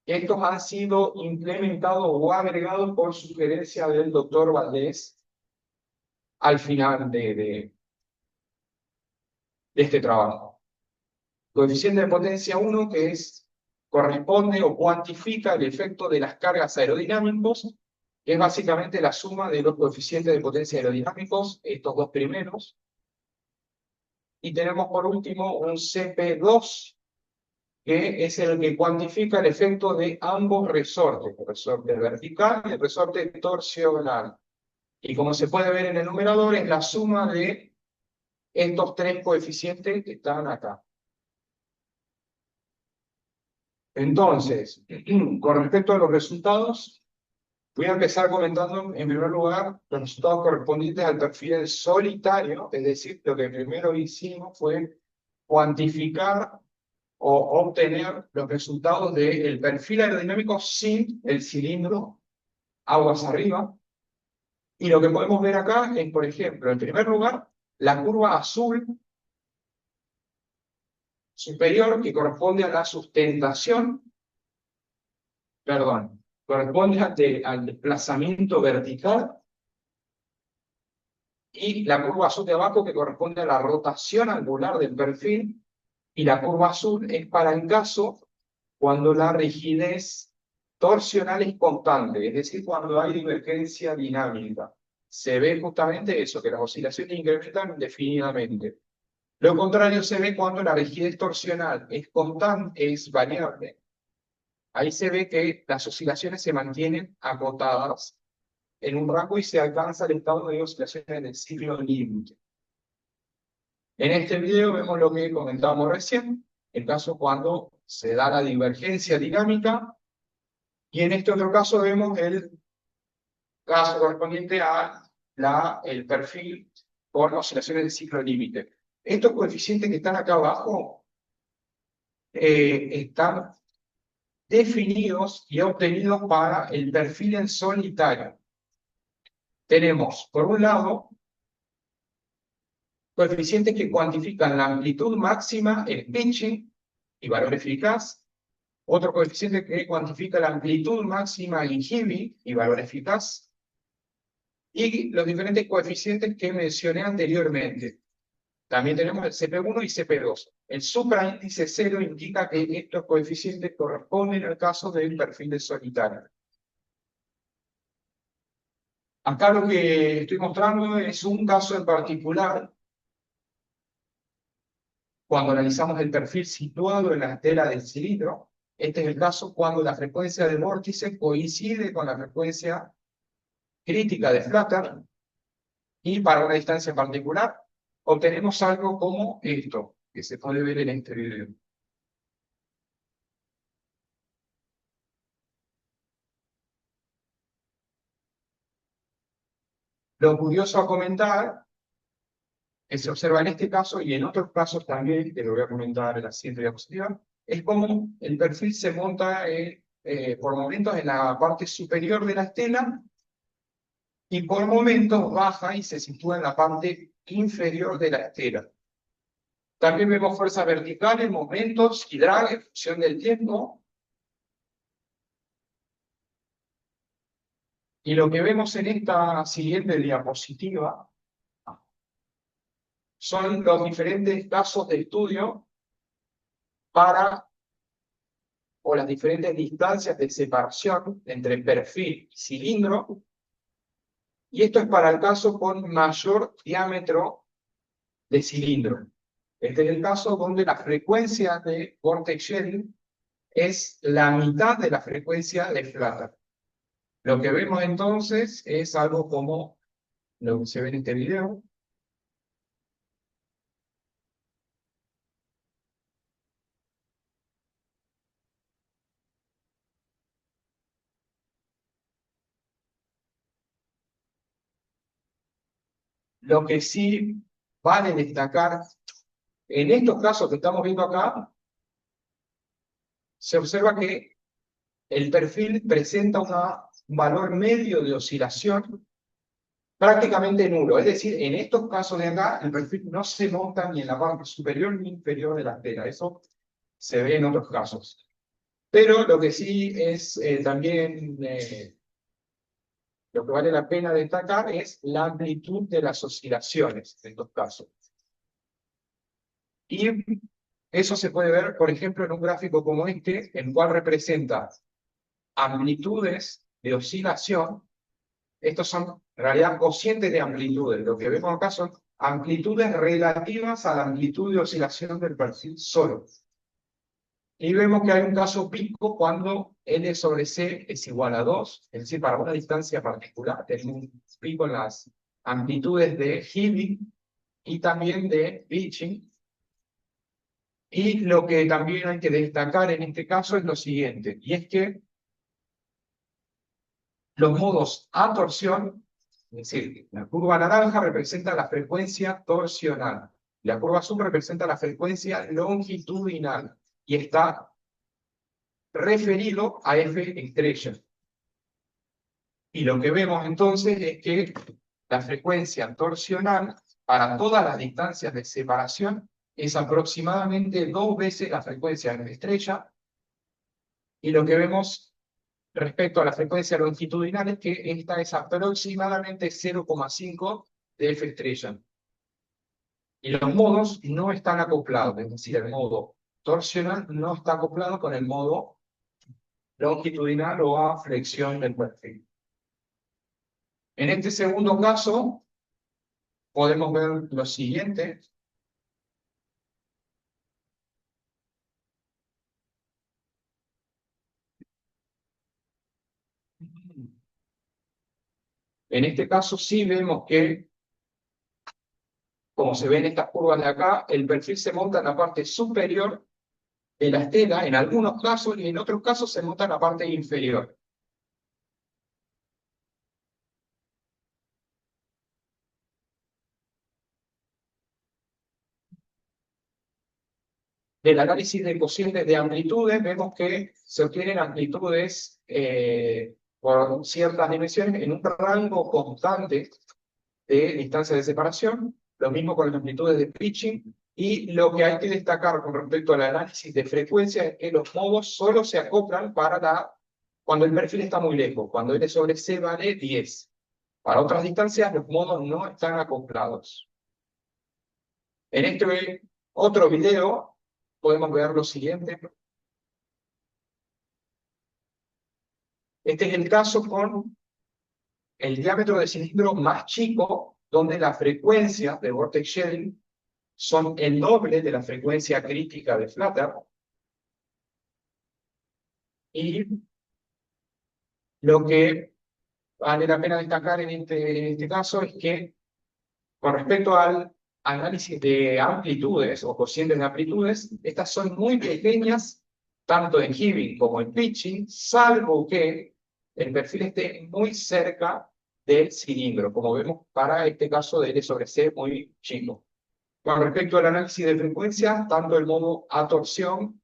Estos han sido implementados o agregados por sugerencia del doctor Valdés al final de este trabajo. Coeficiente de potencia 1, que corresponde o cuantifica el efecto de las cargas aerodinámicos, que es básicamente la suma de los coeficientes de potencia aerodinámicos, estos dos primeros. Y tenemos por último un CP2, que es el que cuantifica el efecto de ambos resortes, el resorte vertical y el resorte torsional. Y como se puede ver en el numerador, es la suma de estos tres coeficientes que están acá. Entonces, con respecto a los resultados, voy a empezar comentando en primer lugar los resultados correspondientes al perfil solitario, es decir, lo que primero hicimos fue cuantificar o obtener los resultados del perfil aerodinámico sin el cilindro aguas arriba. Y lo que podemos ver acá es, por ejemplo, en primer lugar, la curva azul superior que corresponde a la sustentación, perdón, corresponde al desplazamiento vertical, y la curva azul de abajo que corresponde a la rotación angular del perfil, y la curva azul es para el caso cuando la rigidez torsional es constante, es decir, cuando hay divergencia dinámica. Se ve justamente eso, que las oscilaciones incrementan indefinidamente. Lo contrario se ve cuando la rigidez torsional es constante, es variable. Ahí se ve que las oscilaciones se mantienen acotadas en un rango y se alcanza el estado de oscilaciones en el ciclo límite. En este video vemos lo que comentábamos recién, el caso cuando se da la divergencia dinámica, y en este otro caso vemos el caso correspondiente a el perfil con oscilaciones de ciclo límite. Estos coeficientes que están acá abajo están definidos y obtenidos para el perfil en solitario. Tenemos, por un lado, coeficientes que cuantifican la amplitud máxima en pitching y valor eficaz. Otro coeficiente que cuantifica la amplitud máxima en Heavy y valor eficaz. Y los diferentes coeficientes que mencioné anteriormente. También tenemos el CP1 y CP2. El supraíndice 0 indica que estos coeficientes corresponden al caso del perfil de solitario. Acá lo que estoy mostrando es un caso en particular. Cuando analizamos el perfil situado en la estela del cilindro, este es el caso cuando la frecuencia de vórtice coincide con la frecuencia crítica de flutter, y para una distancia en particular, obtenemos algo como esto, que se puede ver en este video. Lo curioso a comentar, que se observa en este caso y en otros casos también, que lo voy a comentar en la siguiente diapositiva, es como el perfil se monta por momentos en la parte superior de la estela, y por momentos baja y se sitúa en la parte inferior de la estela. También vemos fuerzas verticales, momentos y drag en función del tiempo. Y lo que vemos en esta siguiente diapositiva son los diferentes casos de estudio o las diferentes distancias de separación entre perfil y cilindro. Y esto es para el caso con mayor diámetro de cilindro. Este es el caso donde la frecuencia de vortex shedding es la mitad de la frecuencia de flutter. Lo que vemos entonces es algo como lo que se ve en este video. Lo que sí vale destacar En estos casos que estamos viendo acá, se observa que el perfil presenta un valor medio de oscilación prácticamente nulo. Es decir, en estos casos de acá, el perfil no se monta ni en la parte superior ni inferior de la estela. Eso se ve en otros casos. Pero lo que sí es también lo que vale la pena destacar es la amplitud de las oscilaciones en estos casos. Y eso se puede ver, por ejemplo, en un gráfico como este, el cual representa amplitudes de oscilación. Estos son, en realidad, cocientes de amplitudes. Lo que vemos acá son amplitudes relativas a la amplitud de oscilación del perfil solo. Y vemos que hay un caso pico cuando L sobre C es igual a 2, es decir, para una distancia particular tenemos un pico en las amplitudes de Healy y también de Beeching. Y lo que también hay que destacar en este caso es lo siguiente, y es que los modos A torsión, es decir, la curva naranja representa la frecuencia torsional, la curva azul representa la frecuencia longitudinal, y está referido a F estrella. Y lo que vemos entonces es que la frecuencia torsional para todas las distancias de separación es aproximadamente 2 veces la frecuencia de F estrella, y lo que vemos respecto a la frecuencia longitudinal es que esta es aproximadamente 0,5 de F estrella. Y los modos no están acoplados, es decir, el modo torsional no está acoplado con el modo longitudinal o a flexión del perfil. En este segundo caso, podemos ver lo siguiente. En este caso sí vemos que, como se ve en estas curvas de acá, el perfil se monta en la parte superior de la estela, en algunos casos, y en otros casos se monta en la parte inferior. Del análisis de cocientes de amplitudes, vemos que se obtienen amplitudes por ciertas dimensiones en un rango constante de distancia de separación, lo mismo con las amplitudes de pitching, y lo que hay que destacar con respecto al análisis de frecuencia es que los modos solo se acoplan cuando el perfil está muy lejos, cuando L sobre C vale 10. Para otras distancias los modos no están acoplados. En este otro video podemos ver lo siguiente. Este es el caso con el diámetro de cilindro más chico, donde la frecuencia de vortex shedding son el doble de la frecuencia crítica de Flutter. Y lo que vale la pena destacar en este caso es que, con respecto al análisis de amplitudes o cocientes de amplitudes, estas son muy pequeñas, tanto en Heaving como en pitching, salvo que el perfil esté muy cerca del cilindro, como vemos para este caso de L sobre C muy chico. Con respecto al análisis de frecuencia, tanto el modo A torsión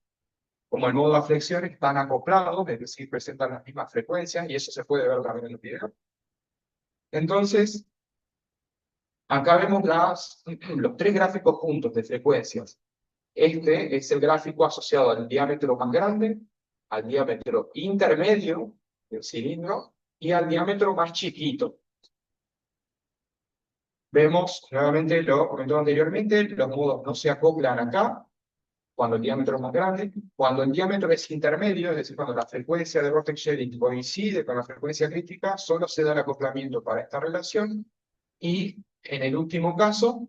como el modo A flexión están acoplados, es decir, presentan las mismas frecuencias, y eso se puede ver también en el video. Entonces, acá vemos los tres gráficos juntos de frecuencias. Este es el gráfico asociado al diámetro más grande, al diámetro intermedio del cilindro y al diámetro más chiquito. Vemos, nuevamente lo comentado anteriormente, los modos no se acoplan acá, cuando el diámetro es más grande. Cuando el diámetro es intermedio, es decir, cuando la frecuencia de vortex shedding coincide con la frecuencia crítica, solo se da el acoplamiento para esta relación, y en el último caso,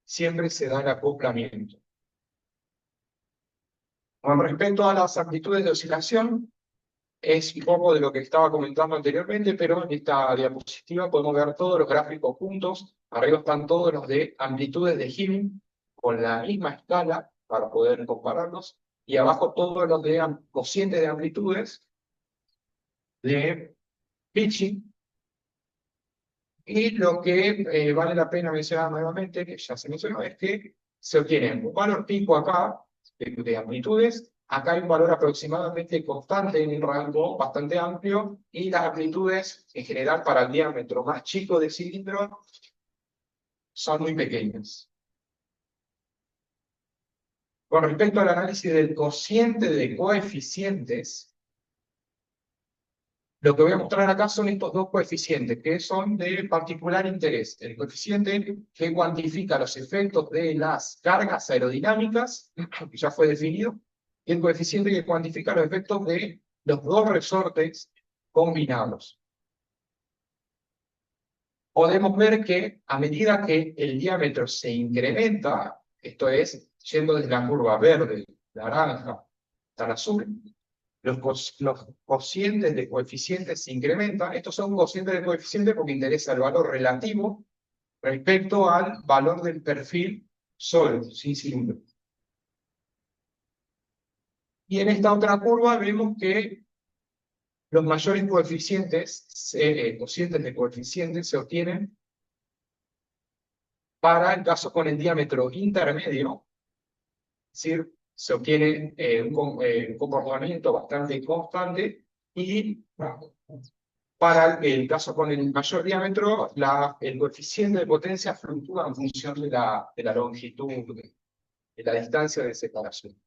siempre se da el acoplamiento. Con respecto a las amplitudes de oscilación, es un poco de lo que estaba comentando anteriormente, pero en esta diapositiva podemos ver todos los gráficos juntos. Arriba están todos los de amplitudes de Healy, con la misma escala, para poder compararlos, y abajo todos los de cocientes de amplitudes de pitching. Y lo que vale la pena mencionar nuevamente, que ya se mencionó, es que se obtiene un valor pico acá, de amplitudes, acá hay un valor aproximadamente constante en un rango bastante amplio, y las amplitudes en general para el diámetro más chico del cilindro son muy pequeñas. Con respecto al análisis del cociente de coeficientes, lo que voy a mostrar acá son estos dos coeficientes que son de particular interés. El coeficiente que cuantifica los efectos de las cargas aerodinámicas, que ya fue definido, y el coeficiente que cuantifica los efectos de los dos resortes combinados. Podemos ver que a medida que el diámetro se incrementa, esto es, yendo desde la curva verde, naranja, hasta la azul, los cocientes de coeficientes se incrementan. Estos son cocientes de coeficiente porque interesa el valor relativo respecto al valor del perfil sólido, sin cilindro. Y en esta otra curva vemos que los mayores coeficientes, cocientes de coeficientes, se obtienen para el caso con el diámetro intermedio, es decir, se obtiene un comportamiento bastante constante, y para el caso con el mayor diámetro, el coeficiente de potencia fluctúa en función de la longitud, de la distancia de separación.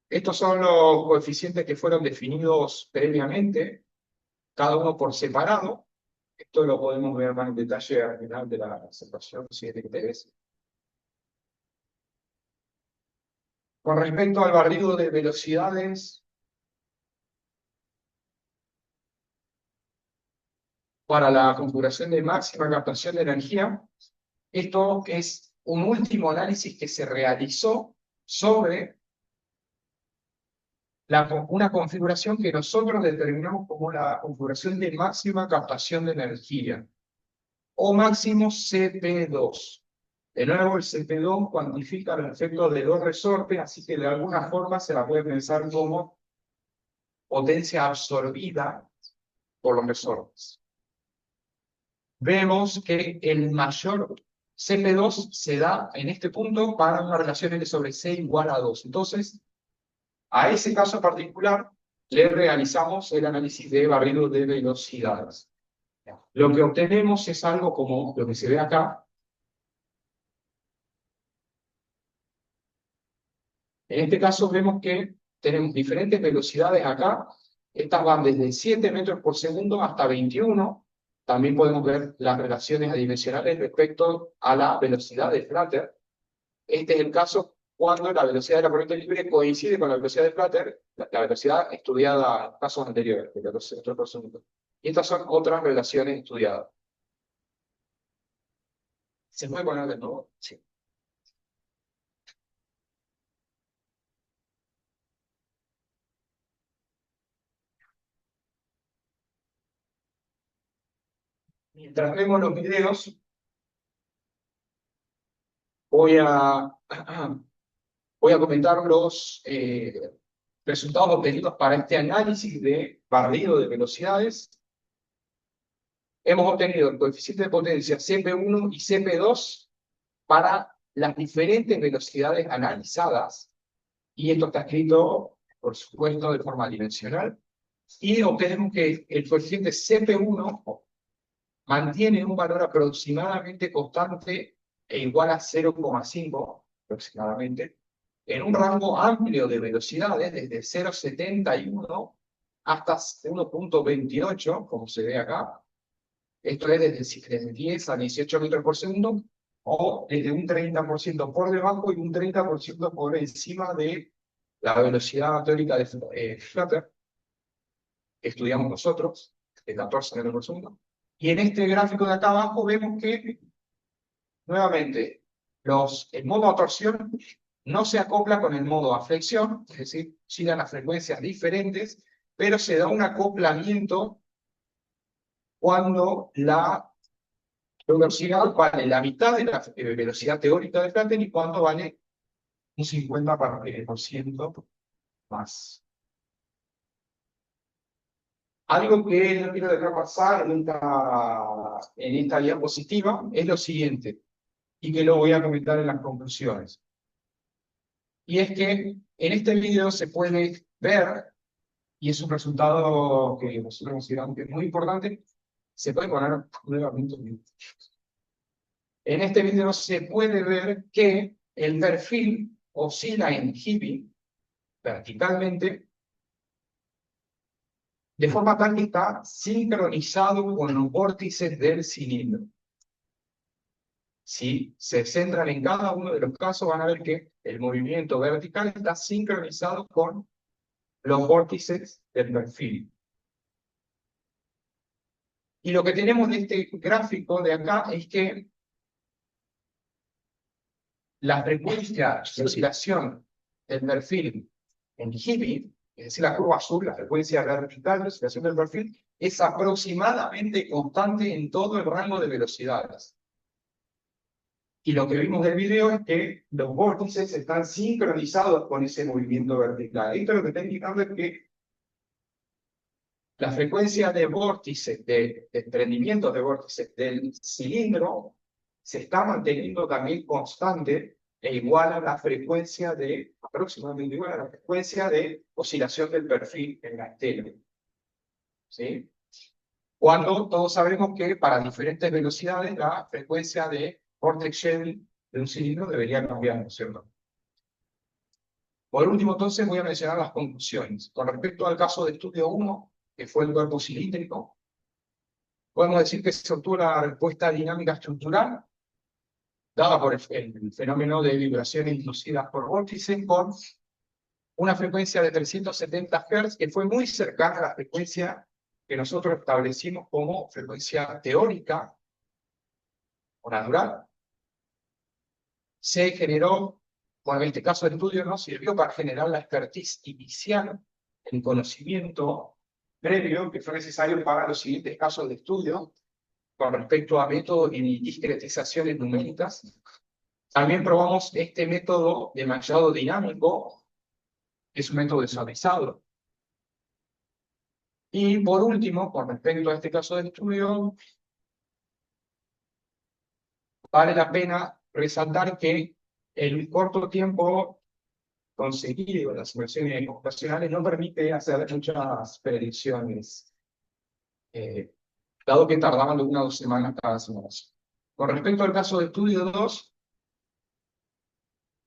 Estos son los coeficientes que fueron definidos previamente, cada uno por separado. Esto lo podemos ver más en detalle al final de la presentación, si es de interés. Con respecto al barrido de velocidades, para la configuración de máxima captación de energía, esto es un último análisis que se realizó sobre una configuración que nosotros determinamos como la configuración de máxima captación de energía, o máximo CP2. De nuevo, el CP2 cuantifica los efectos de dos resortes, así que de alguna forma se la puede pensar como potencia absorbida por los resortes. Vemos que el mayor CP2 se da en este punto para una relación L sobre C igual a 2. Entonces, a ese caso particular le realizamos el análisis de barrido de velocidades. Lo que obtenemos es algo como lo que se ve acá. En este caso vemos que tenemos diferentes velocidades acá. Estas van desde 7 metros por segundo hasta 21. También podemos ver las relaciones adimensionales respecto a la velocidad de flutter. Este es el caso cuando la velocidad de la corriente libre coincide con la velocidad de flutter, la velocidad estudiada en casos anteriores, de 14 metros por segundo. Y estas son otras relaciones estudiadas. ¿Se puede poner de nuevo? Sí. Mientras vemos los videos, voy a comentar los resultados obtenidos para este análisis de barrido de velocidades. Hemos obtenido el coeficiente de potencia CP1 y CP2 para las diferentes velocidades analizadas. Y esto está escrito, por supuesto, de forma dimensional. Y obtenemos que el coeficiente CP1 mantiene un valor aproximadamente constante e igual a 0,5 aproximadamente, en un rango amplio de velocidades, desde 0,71 hasta 1,28, como se ve acá. Esto es desde 10 a 18 metros por segundo, o desde un 30% por debajo y un 30% por encima de la velocidad teórica de flutter que estudiamos nosotros, de 14 metros por segundo. Y en este gráfico de acá abajo vemos que, nuevamente, el modo a torsión no se acopla con el modo a flexión, es decir, giran a frecuencias diferentes, pero se da un acoplamiento cuando la velocidad vale la mitad de la velocidad teórica de flutter y cuando vale un 50% más. Algo que no quiero dejar pasar en esta diapositiva es lo siguiente. y que lo voy a comentar en las conclusiones. Y es que en este video se puede ver, y es un resultado que nosotros consideramos que es muy importante, se puede poner nuevamente. En este video se puede ver que el perfil oscila en Hippie verticalmente de forma tal que está sincronizado con los vórtices del cilindro. Si se centran en cada uno de los casos, van a ver que el movimiento vertical está sincronizado con los vórtices del perfil. Y lo que tenemos de este gráfico de acá es que la frecuencia de oscilación del perfil en Hippie, es decir, la curva azul, la frecuencia vertical de oscilación del perfil, es aproximadamente constante en todo el rango de velocidades. Y lo que vimos del video es que los vórtices están sincronizados con ese movimiento vertical. Esto lo que está indicando es que la frecuencia de vórtices, de desprendimiento de vórtices del cilindro, se está manteniendo también constante e igual a la frecuencia de, aproximadamente igual a la frecuencia de oscilación del perfil en la estela. ¿Sí? Cuando todos sabemos que para diferentes velocidades la frecuencia de vortex shedding de un cilindro debería cambiar, ¿no es cierto? Por último, entonces, voy a mencionar las conclusiones. Con respecto al caso de estudio 1, que fue el cuerpo cilíndrico, podemos decir que se obtuvo la respuesta dinámica estructural dada por el fenómeno de vibraciones inducidas por vórtices con una frecuencia de 370 Hz que fue muy cercana a la frecuencia que nosotros establecimos como frecuencia teórica o natural. Se generó, bueno, en este caso el estudio nos sirvió para generar la expertise inicial, el conocimiento previo que fue necesario para los siguientes casos de estudio con respecto a métodos y discretizaciones numéricas. También probamos este método de mallado dinámico, que es un método desuavizado. Y por último, con respecto a este caso de estudio, vale la pena resaltar que el corto tiempo conseguido en las simulaciones computacionales no permite hacer muchas predicciones, dado que tardaban de 1 a 2 semanas cada simulación. Con respecto al caso de estudio 2,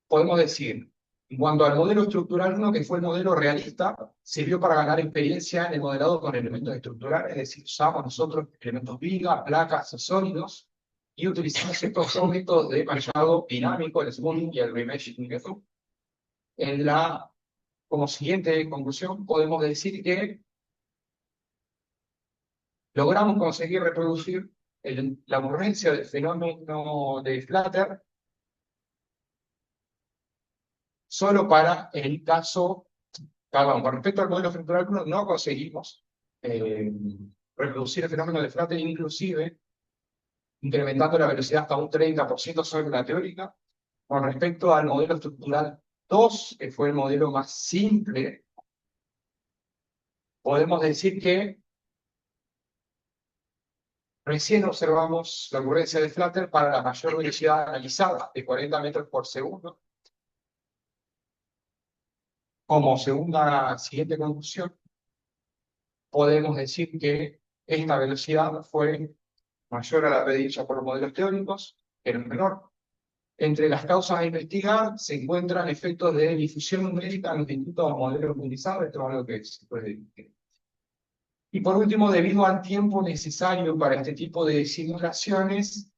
podemos decir, en cuanto al modelo estructural 1, que fue el modelo realista, sirvió para ganar experiencia en el modelado con elementos estructurales, es decir, usamos nosotros elementos viga, placas, sólidos, y utilizamos estos dos métodos de mallado dinámico, el smoothing y el remeshing method. Como siguiente conclusión, podemos decir que logramos conseguir reproducir la ocurrencia del fenómeno de Flutter solo para el caso, perdón, con respecto al modelo estructural 1, no conseguimos reproducir el fenómeno de Flutter, inclusive incrementando la velocidad hasta un 30% sobre la teórica. Con respecto al modelo estructural 2, que fue el modelo más simple, podemos decir que recién observamos la ocurrencia de Flutter para la mayor velocidad analizada, de 40 metros por segundo. Como siguiente conclusión, podemos decir que esta velocidad fue mayor a la predicha por los modelos teóricos, pero menor. Entre las causas a investigar se encuentran efectos de difusión numérica en los distintos modelos utilizados, esto es algo que se puede discutir. Y por último, debido al tiempo necesario para este tipo de simulaciones,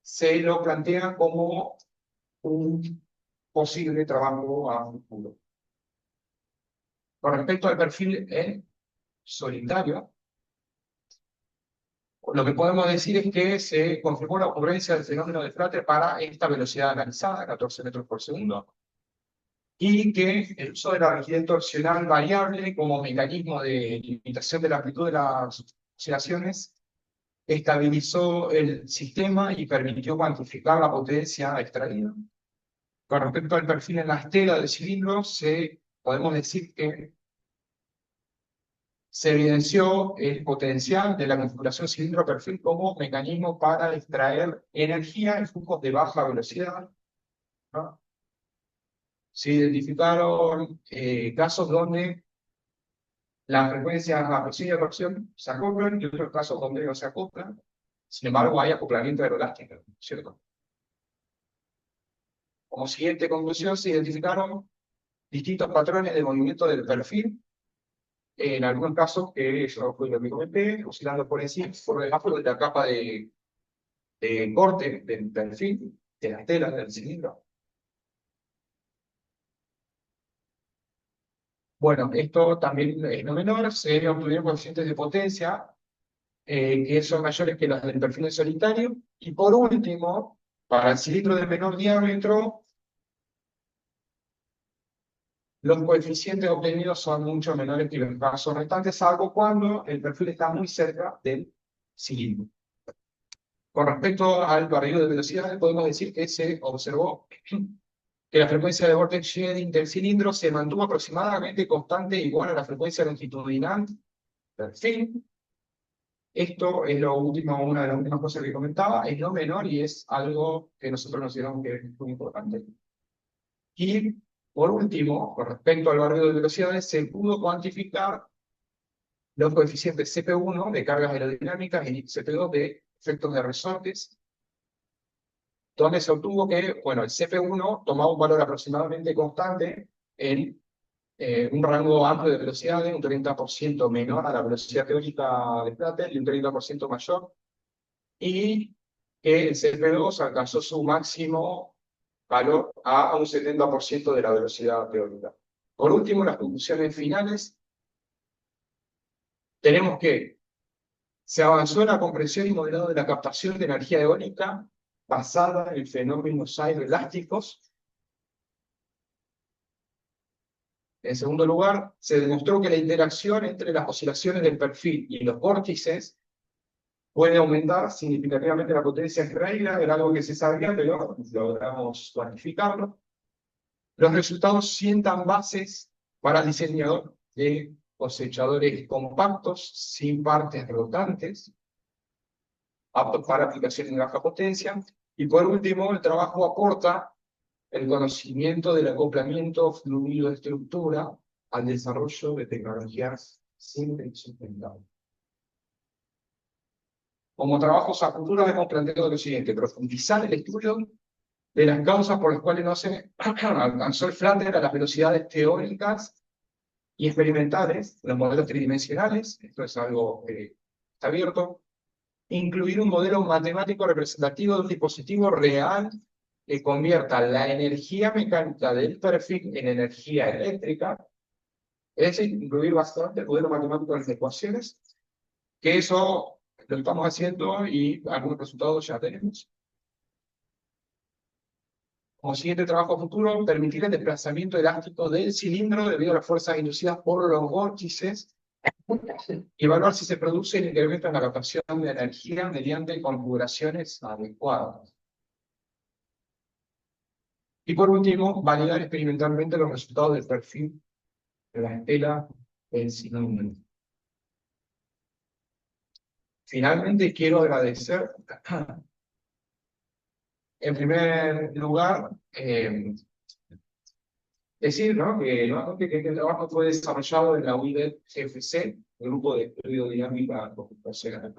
se lo plantea como un posible trabajo a futuro. Con respecto al perfil en solitario, lo que podemos decir es que se confirmó la ocurrencia del fenómeno de Flutter para esta velocidad analizada, 14 metros por segundo, y que el uso de la rigidez torsional variable como mecanismo de limitación de la amplitud de las oscilaciones estabilizó el sistema y permitió cuantificar la potencia extraída. Con respecto al perfil en la estela del cilindro, podemos decir que se evidenció el potencial de la configuración cilindro-perfil como mecanismo para extraer energía en flujos de baja velocidad, ¿no? Se identificaron casos donde las frecuencias a presión y a torsión se acoplan y otros casos donde no se acoplan. Sin embargo, hay acoplamiento aeroelástico, ¿cierto? Como siguiente conclusión, se identificaron distintos patrones de movimiento del perfil. En algunos casos, que eso fue lo que comenté, oscilando por encima, por debajo de la capa de corte del perfil, de las telas del cilindro. Bueno, esto también es no menor, se obtuvieron coeficientes de potencia que son mayores que los del perfil en solitario. Y por último, para el cilindro de menor diámetro, los coeficientes obtenidos son mucho menores que los casos restantes, salvo cuando el perfil está muy cerca del cilindro. Con respecto al barrido de velocidades, podemos decir que se observó que la frecuencia de vortex shedding del cilindro se mantuvo aproximadamente constante igual a la frecuencia longitudinal del perfil. Esto es lo último, una de las últimas cosas que comentaba, es lo menor y es algo que nosotros consideramos que es muy importante. Y por último, con respecto al barrido de velocidades, se pudo cuantificar los coeficientes CP1 de cargas aerodinámicas y CP2 de efectos de resortes, donde se obtuvo que, bueno, el CP1 tomaba un valor aproximadamente constante en un rango amplio de velocidades, un 30% menor a la velocidad teórica de Pratt y un 30% mayor, y que el CP2 alcanzó su máximo valor a un 70% de la velocidad teórica. Por último, las conclusiones finales. Tenemos que se avanzó en la comprensión y modelado de la captación de energía eólica basada en fenómenos aeroelásticos. En segundo lugar, se demostró que la interacción entre las oscilaciones del perfil y los vórtices puede aumentar significativamente la potencia extraída, era algo que se sabía, pero logramos cuantificarlo. Los resultados sientan bases para el diseño de cosechadores compactos, sin partes rotantes, aptos para aplicaciones de baja potencia. Y por último, el trabajo aporta el conocimiento del acoplamiento fluido de estructura al desarrollo de tecnologías simples y sustentables. Como trabajos a futuro hemos planteado lo siguiente: profundizar el estudio de las causas por las cuales no se alcanzó el flatter a las velocidades teóricas y experimentales, los modelos tridimensionales, esto es algo que está abierto. Incluir un modelo matemático representativo de un dispositivo real que convierta la energía mecánica del perfil en energía eléctrica, es decir, incluir bastante el modelo matemático de las ecuaciones, que eso lo estamos haciendo y algunos resultados ya tenemos. Como siguiente trabajo futuro, permitir el desplazamiento elástico del cilindro debido a las fuerzas inducidas por los vórtices y evaluar si se produce el incremento en la captación de energía mediante configuraciones adecuadas. Y por último, validar experimentalmente los resultados del perfil de la estela del cilindro. Finalmente, quiero agradecer, en primer lugar, decir, ¿no?, que este trabajo fue desarrollado en la UIDET GFC, el Grupo de Estudio Dinámica Computacional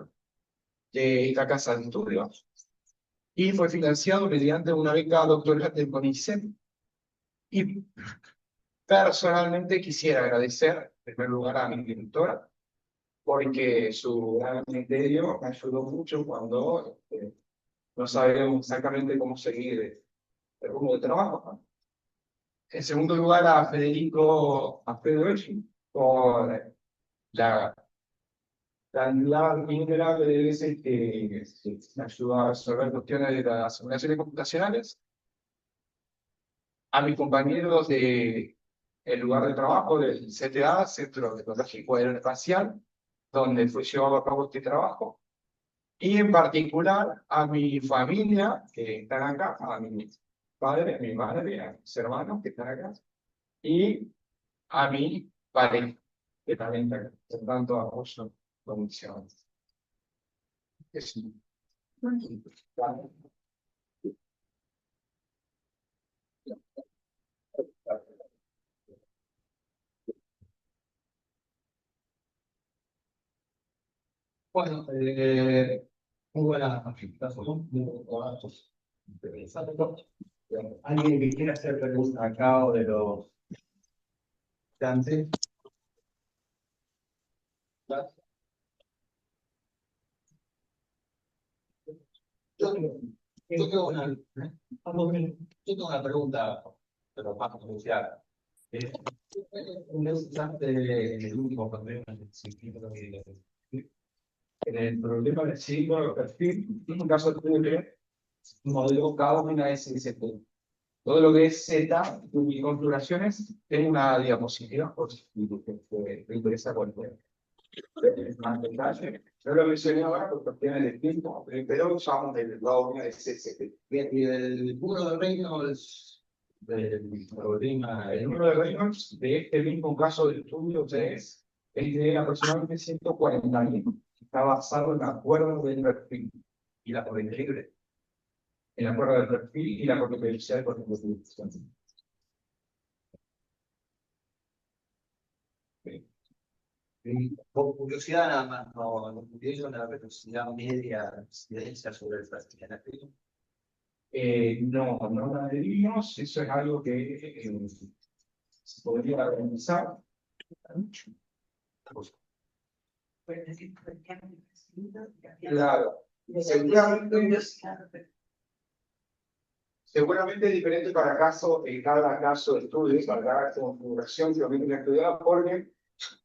de esta casa de estudios, y fue financiado mediante una beca doctoral del CONICET. Y personalmente quisiera agradecer, en primer lugar, a mi directora, porque su gran criterio me ayudó mucho cuando no sabíamos exactamente cómo seguir el rumbo de trabajo, ¿no? En segundo lugar, a Federico Belli, por la cantidad innegable de veces que me ayudó a resolver cuestiones de las simulaciones computacionales. A mis compañeros del lugar de trabajo del CTA, Centro Tecnológico Aeroespacial, donde fue llevado a cabo este trabajo. Y en particular a mi familia, que están acá, a mi padre, a mi madre, a mis hermanos que están acá, y a mi pareja, que también por tanto apoyo condiciones. Es bueno, muy buena presentación, muy buenos interesantes. ¿Alguien que quiera hacer preguntas acá o de los antes? Yo tengo una pregunta, pero más crucial. Un estudiante del último problema del ciclo en el problema del ciclo de perfil, en un caso de un modelo cada una SST. Todo lo que es Z y configuraciones, tengo una diapositiva por si te interesa cualquier más detalle. Yo lo mencioné ahora por cuestiones de tiempo, pero usamos el lado de SST. Bien, y el número de Reynolds del problema, el número de Reynolds de este mismo caso de estudio es de aproximadamente 140.000. Está basado en el acuerdo del perfil y la corriente libre. El acuerdo del perfil y la confidencialidad de corriente. Por curiosidad nada más, no entiendo la velocidad media de incidencia sobre el perfil. No la medimos, eso es algo que se podría realizar. Claro, seguramente es diferente para caso, en cada caso de estudio, para cada configuración que lo estudiada, porque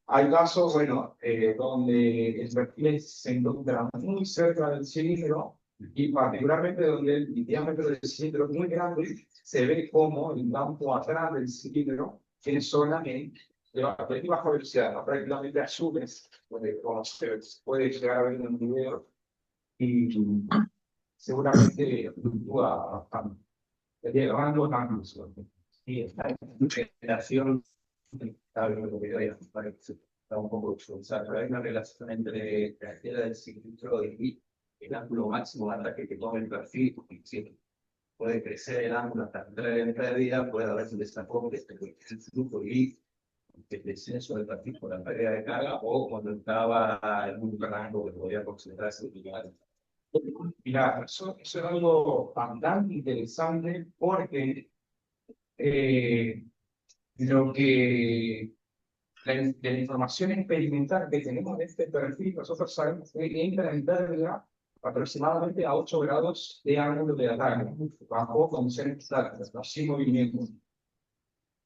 hay casos, bueno, donde el perfil se encuentra muy cerca del cilindro y particularmente donde el diámetro del cilindro es muy grande, se ve como el campo atrás del cilindro tiene zona de baja velocidad, ¿no? Prácticamente azules, como se puede llegar a ver en un video, y seguramente fluctúa bastante. Llevando cambios. Y esta generación está un poco usar, pero hay una relación entre la altura del cilindro y el ángulo máximo de ataque que toma el perfil, porque si puede crecer el ángulo hasta entrar en pérdida, puede haber un desacople entre el flujo y el descenso del perfil por la pérdida de carga, o cuando estaba en un rango que podía concentrarse en lugar. Mira, eso es algo bastante interesante porque lo que de la información experimental que tenemos de este perfil, nosotros sabemos que entra en pérdida aproximadamente a 8 grados de ángulo de ataque, bajo condiciones estáticas, sin movimiento.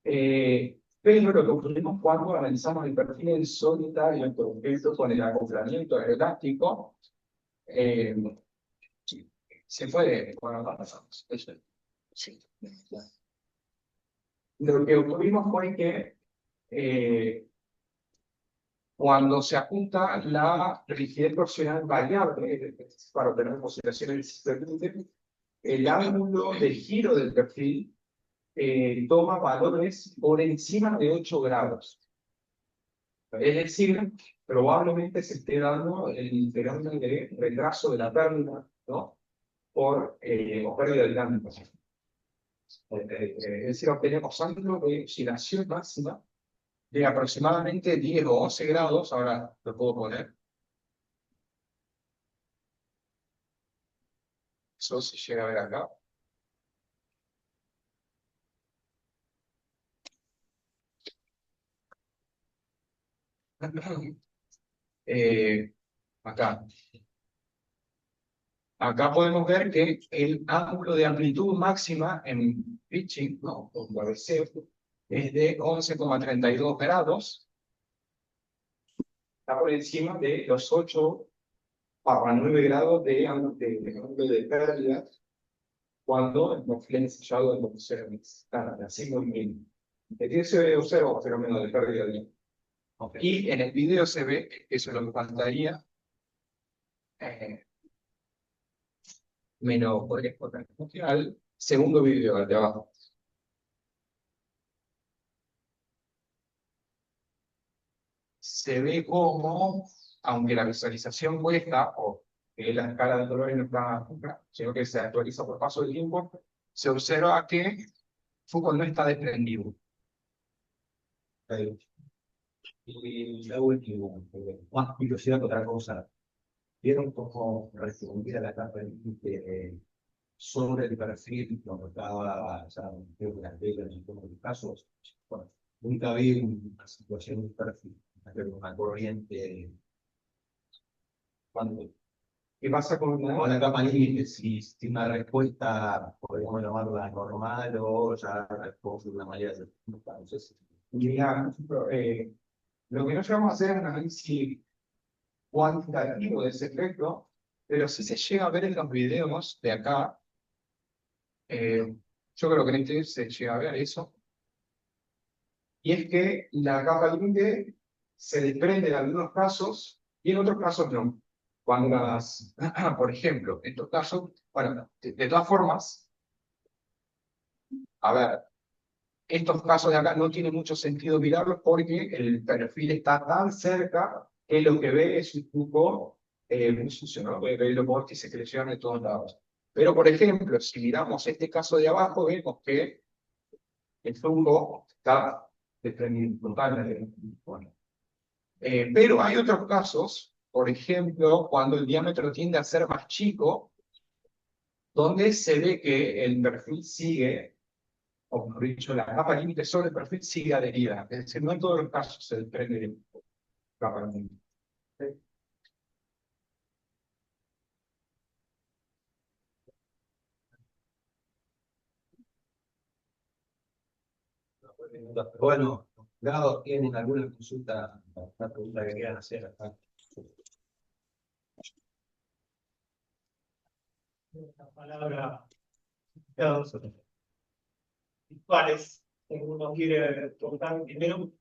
Pero lo que ocurrimos cuando analizamos el perfil en solitario, por ejemplo, con el acoplamiento elástico, se puede, bueno, sí. Lo que ocurrimos fue que cuando se apunta la rigidez torsional variable para obtener oscilaciones del el ángulo de giro del perfil toma valores por encima de 8 grados. Es decir, probablemente se esté dando el fenómeno de retraso de la pérdida, ¿no? Por pérdida de dinámica. Es decir, obtenemos ángulo de oscilación máxima de aproximadamente 10 o 11 grados. Ahora lo puedo poner. Eso se llega a ver acá. Acá. Acá podemos ver que el ángulo de amplitud máxima en pitching, no, con cabeceo, es de 11,32 grados. Está por encima de los 8,9 grados de ángulo de pérdida cuando el perfil ensayado de condiciones mixtas, así muy bien. Aquí se observa un fenómeno de pérdida de tiempo. Y en el video se ve, eso es lo que faltaría, menos podría exportar al segundo video, al de abajo. se ve como, aunque la visualización cuesta, o que la escala de colores no está nunca, sino que se actualiza por paso del tiempo, se observa que Foucault no está desprendido. Y la última, más curiosidad que otra cosa. ¿Vieron cómo respondía la capa sobre el perfil cuando estaba, ya, creo que las reglas en todos los casos? Bueno, nunca vi una situación de un perfil, una corriente. Cuando ¿Qué pasa con con la capa límite, si una respuesta, podemos llamarla normal o ya responde de una manera. Entonces, Mira, lo que no llegamos a hacer es un análisis cuantitativo de ese efecto, pero sí se llega a ver en los videos de acá. Yo creo que en este se llega a ver eso. Y es que la capa límite se desprende en algunos casos y en otros casos no. Cuando las, por ejemplo, en estos casos, bueno, de todas formas, a ver, estos casos de acá no tiene mucho sentido mirarlos porque el perfil está tan cerca que lo que ve es un poco muy sucio, ¿no? Ve los vórtices que le llegan de todos lados. Pero, por ejemplo, si miramos este caso de abajo, vemos que el flujo está desprendido totalmente. Bueno. Pero hay otros casos, por ejemplo, cuando el diámetro tiende a ser más chico, donde se ve que el perfil sigue, o mejor dicho, la capa límite sobre el perfil sigue adherida. Es decir, no en todos los casos se desprende la capa límite. bueno, Gado, ¿tienen alguna consulta, una pregunta que quieran hacer acá? La palabra cuáles uno quiere tocar primero.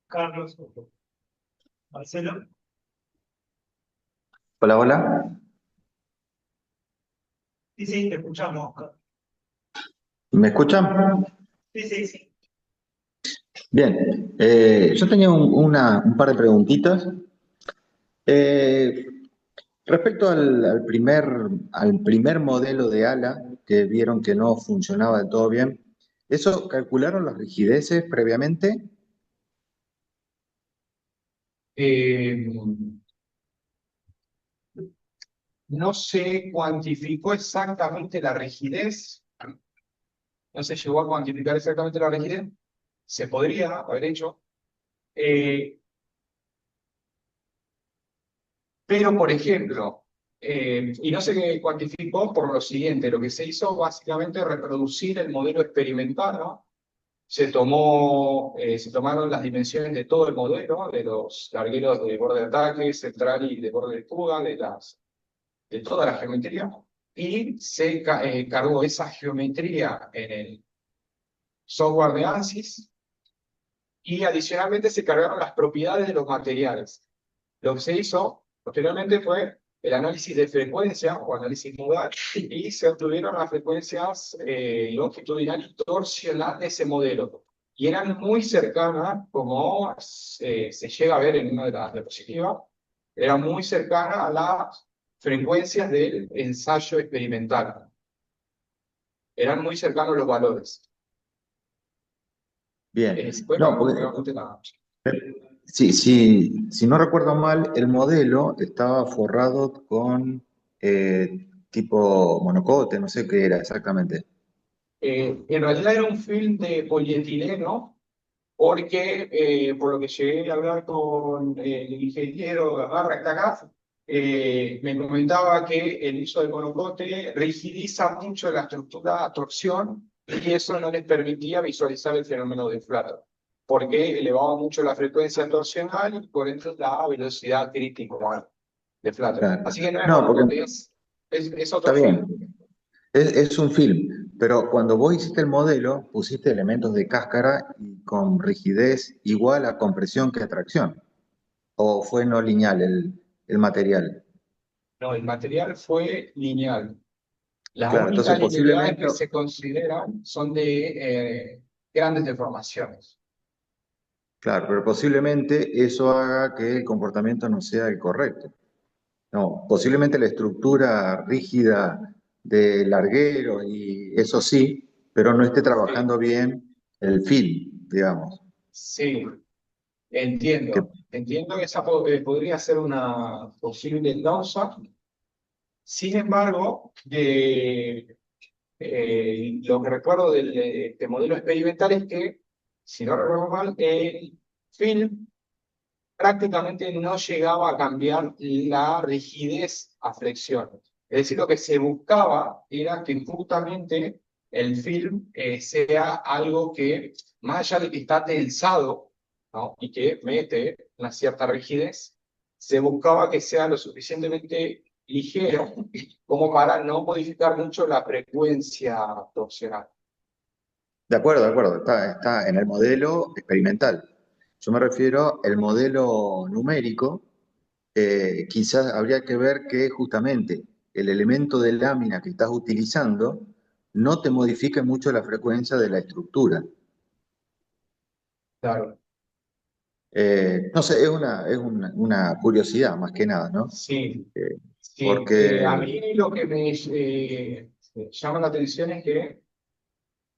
Carlos, Marcelo. Hola, hola. Sí, sí, te escuchamos. ¿Me escuchan? Sí, sí, sí. Bien. Yo tenía un par de preguntitas. Eh, Respecto al primer modelo de ala, que vieron que no funcionaba del todo bien, ¿eso calcularon las rigideces previamente? Eh, no se cuantificó exactamente la rigidez, no se llegó a cuantificar exactamente la rigidez, se podría haber hecho, pero por ejemplo, y no se cuantificó por lo siguiente, lo que se hizo básicamente reproducir el modelo experimental, ¿no? Se tomaron las dimensiones de todo el modelo, de los largueros de borde de ataque, central y de borde de fuga, de toda la geometría, y se cargó esa geometría en el software de ANSYS, y adicionalmente se cargaron las propiedades de los materiales. Lo que se hizo posteriormente fue el análisis de frecuencia o análisis modal, y se obtuvieron las frecuencias longitudinales y torsionales de ese modelo. Y eran muy cercanas, como se llega a ver en una de las diapositivas, eran muy cercanas a las frecuencias del ensayo experimental. Eran muy cercanos los valores. Bien. Si puede No, cambiar porque nuevamente la... si no recuerdo mal, el modelo estaba forrado con tipo monocote, no sé qué era exactamente. En realidad era un film de polietileno, porque por lo que llegué a hablar con el ingeniero Garra que está acá, me comentaba que el uso del monocote rigidiza mucho la estructura a torsión y eso no les permitía visualizar el fenómeno de flato, porque elevaba mucho la frecuencia torsional y por ende la velocidad crítica de flato. Claro. Así que no es No, porque monocote, es otro está film. bien. Es un film, pero cuando vos hiciste el modelo, pusiste elementos de cáscara y con rigidez igual a compresión que a tracción. ¿O fue no lineal el material? No, el material fue lineal. Las Claro, entonces únicas linealidades posiblemente, que se consideran son de grandes deformaciones. claro, pero posiblemente eso haga que el comportamiento no sea el correcto. No, posiblemente la estructura rígida de larguero y eso sí, pero no esté Sí, trabajando bien el film, digamos. sí, Que, entiendo que esa podría ser una posible causa. Sin embargo, lo que recuerdo de este modelo experimental es que, si no recuerdo mal, el film prácticamente no llegaba a cambiar la rigidez a flexión. Es decir, lo que se buscaba era que justamente el film sea algo que, más allá de que está tensado, ¿no? Y que mete una cierta rigidez, se buscaba que sea lo suficientemente ligero como para no modificar mucho la frecuencia torsional. de acuerdo, está en el modelo experimental. Yo me refiero al modelo numérico, quizás habría que ver que justamente el elemento de lámina que estás utilizando no te modifique mucho la frecuencia de la estructura. Claro. No sé, es una curiosidad más que nada, ¿no? Sí, Eh, sí. A porque, mí lo que me llama la atención es que,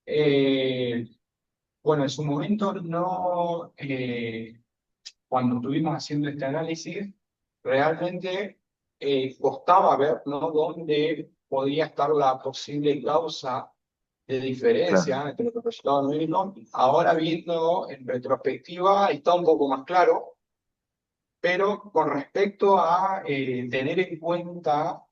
eh, bueno, en su momento no, cuando estuvimos haciendo este análisis, realmente costaba ver, ¿no? Dónde podía estar la posible causa de claro, diferencia entre los resultados numéricos. Ahora viendo en retrospectiva está un poco más claro, pero con respecto a tener en cuenta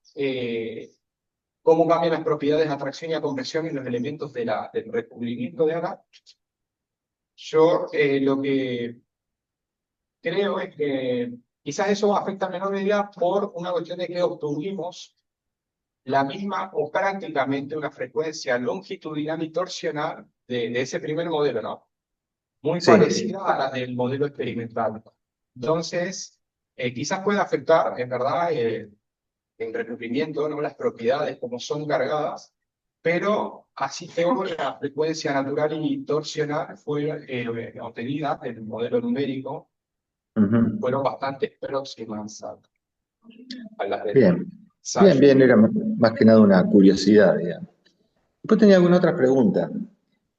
cómo cambian las propiedades de atracción y a compresión en los elementos del recubrimiento de ala, yo lo que creo es que quizás eso afecta en menor medida por una cuestión de que obtuvimos la misma o prácticamente una frecuencia longitudinal y torsional de ese primer modelo, ¿no? Muy sí, parecida a la del modelo experimental. Entonces, quizás pueda afectar, en verdad, el recubrimiento, ¿no? Las propiedades como son cargadas, pero así todo la frecuencia natural y torsional fue obtenida del modelo numérico, ujú. fueron bastante próximas a las del Bien, bien, ensayo. bien, era más que nada una curiosidad, digamos. Después tenía alguna otra pregunta.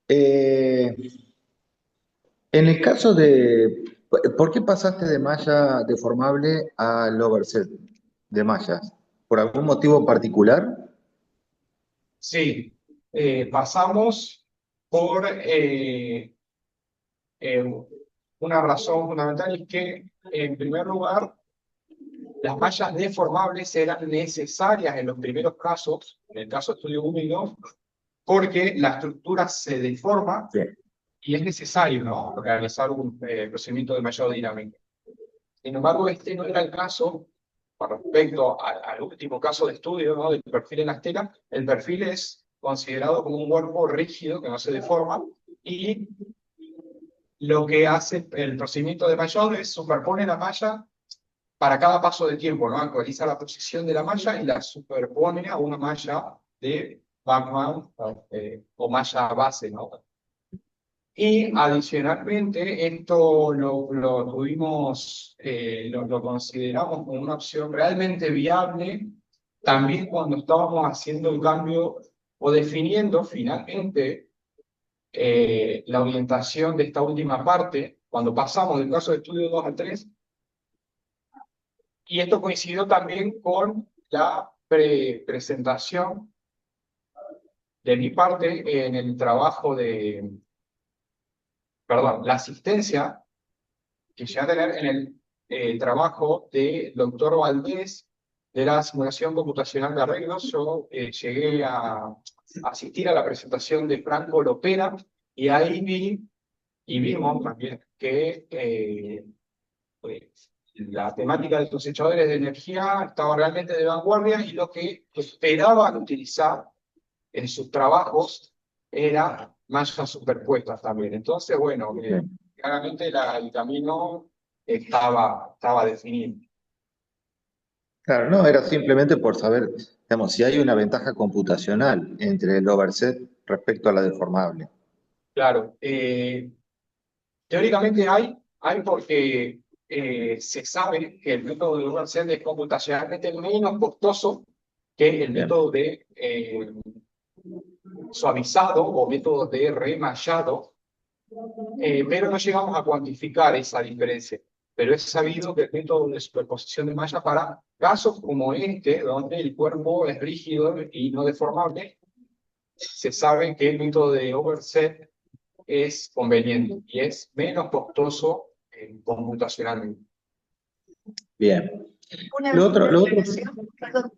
Eh, en el caso de, ¿por qué pasaste de malla deformable al overset de mallas? ¿Por algún motivo particular? Sí, pasamos por eh, una razón fundamental, es que, en primer lugar, las mallas deformables eran necesarias en los primeros casos, en el caso de estudio 1 y 2, porque la estructura se deforma Bien, y es necesario, ¿no? Realizar un procedimiento de mallado dinámico. Sin embargo, este no era el caso con respecto al último caso de estudio, ¿no? Del perfil en la estela. El perfil es considerado como un cuerpo rígido que no se deforma, y lo que hace el procedimiento de mallado es superpone la malla para cada paso de tiempo, ¿no? Actualiza la posición de la malla y la superpone a una malla de background o malla base, ¿no? Y adicionalmente, esto lo tuvimos, lo consideramos como una opción realmente viable también cuando estábamos haciendo el cambio o definiendo finalmente la orientación de esta última parte, cuando pasamos del caso de estudio 2 al 3. Y esto coincidió también con la presentación de mi parte en el trabajo perdón, la asistencia que llegué a tener en el trabajo del doctor Valdés de la simulación computacional de arreglos. Yo llegué a asistir a la presentación de Franco Lopera, y ahí vimos también que pues, la temática de cosechadores de energía estaba realmente de vanguardia, y lo que esperaban utilizar en sus trabajos era mallas superpuestas también. Entonces, bueno, bien. claramente el camino estaba definido. Claro, no, era simplemente por saber, Digamos, si hay una ventaja computacional entre el overset respecto a la deformable. Claro, teóricamente hay porque se sabe que el método de overset es computacionalmente menos costoso que el Bien. método de suavizado o método de remallado, pero no llegamos a cuantificar esa diferencia. Pero es sabido que el método de superposición de malla para casos como este, donde el cuerpo es rígido y no deformable, se sabe que el método de overset es conveniente y es menos costoso computacionalmente. Bien. Una, Lo otro, una lo otro, aclaración, perdón,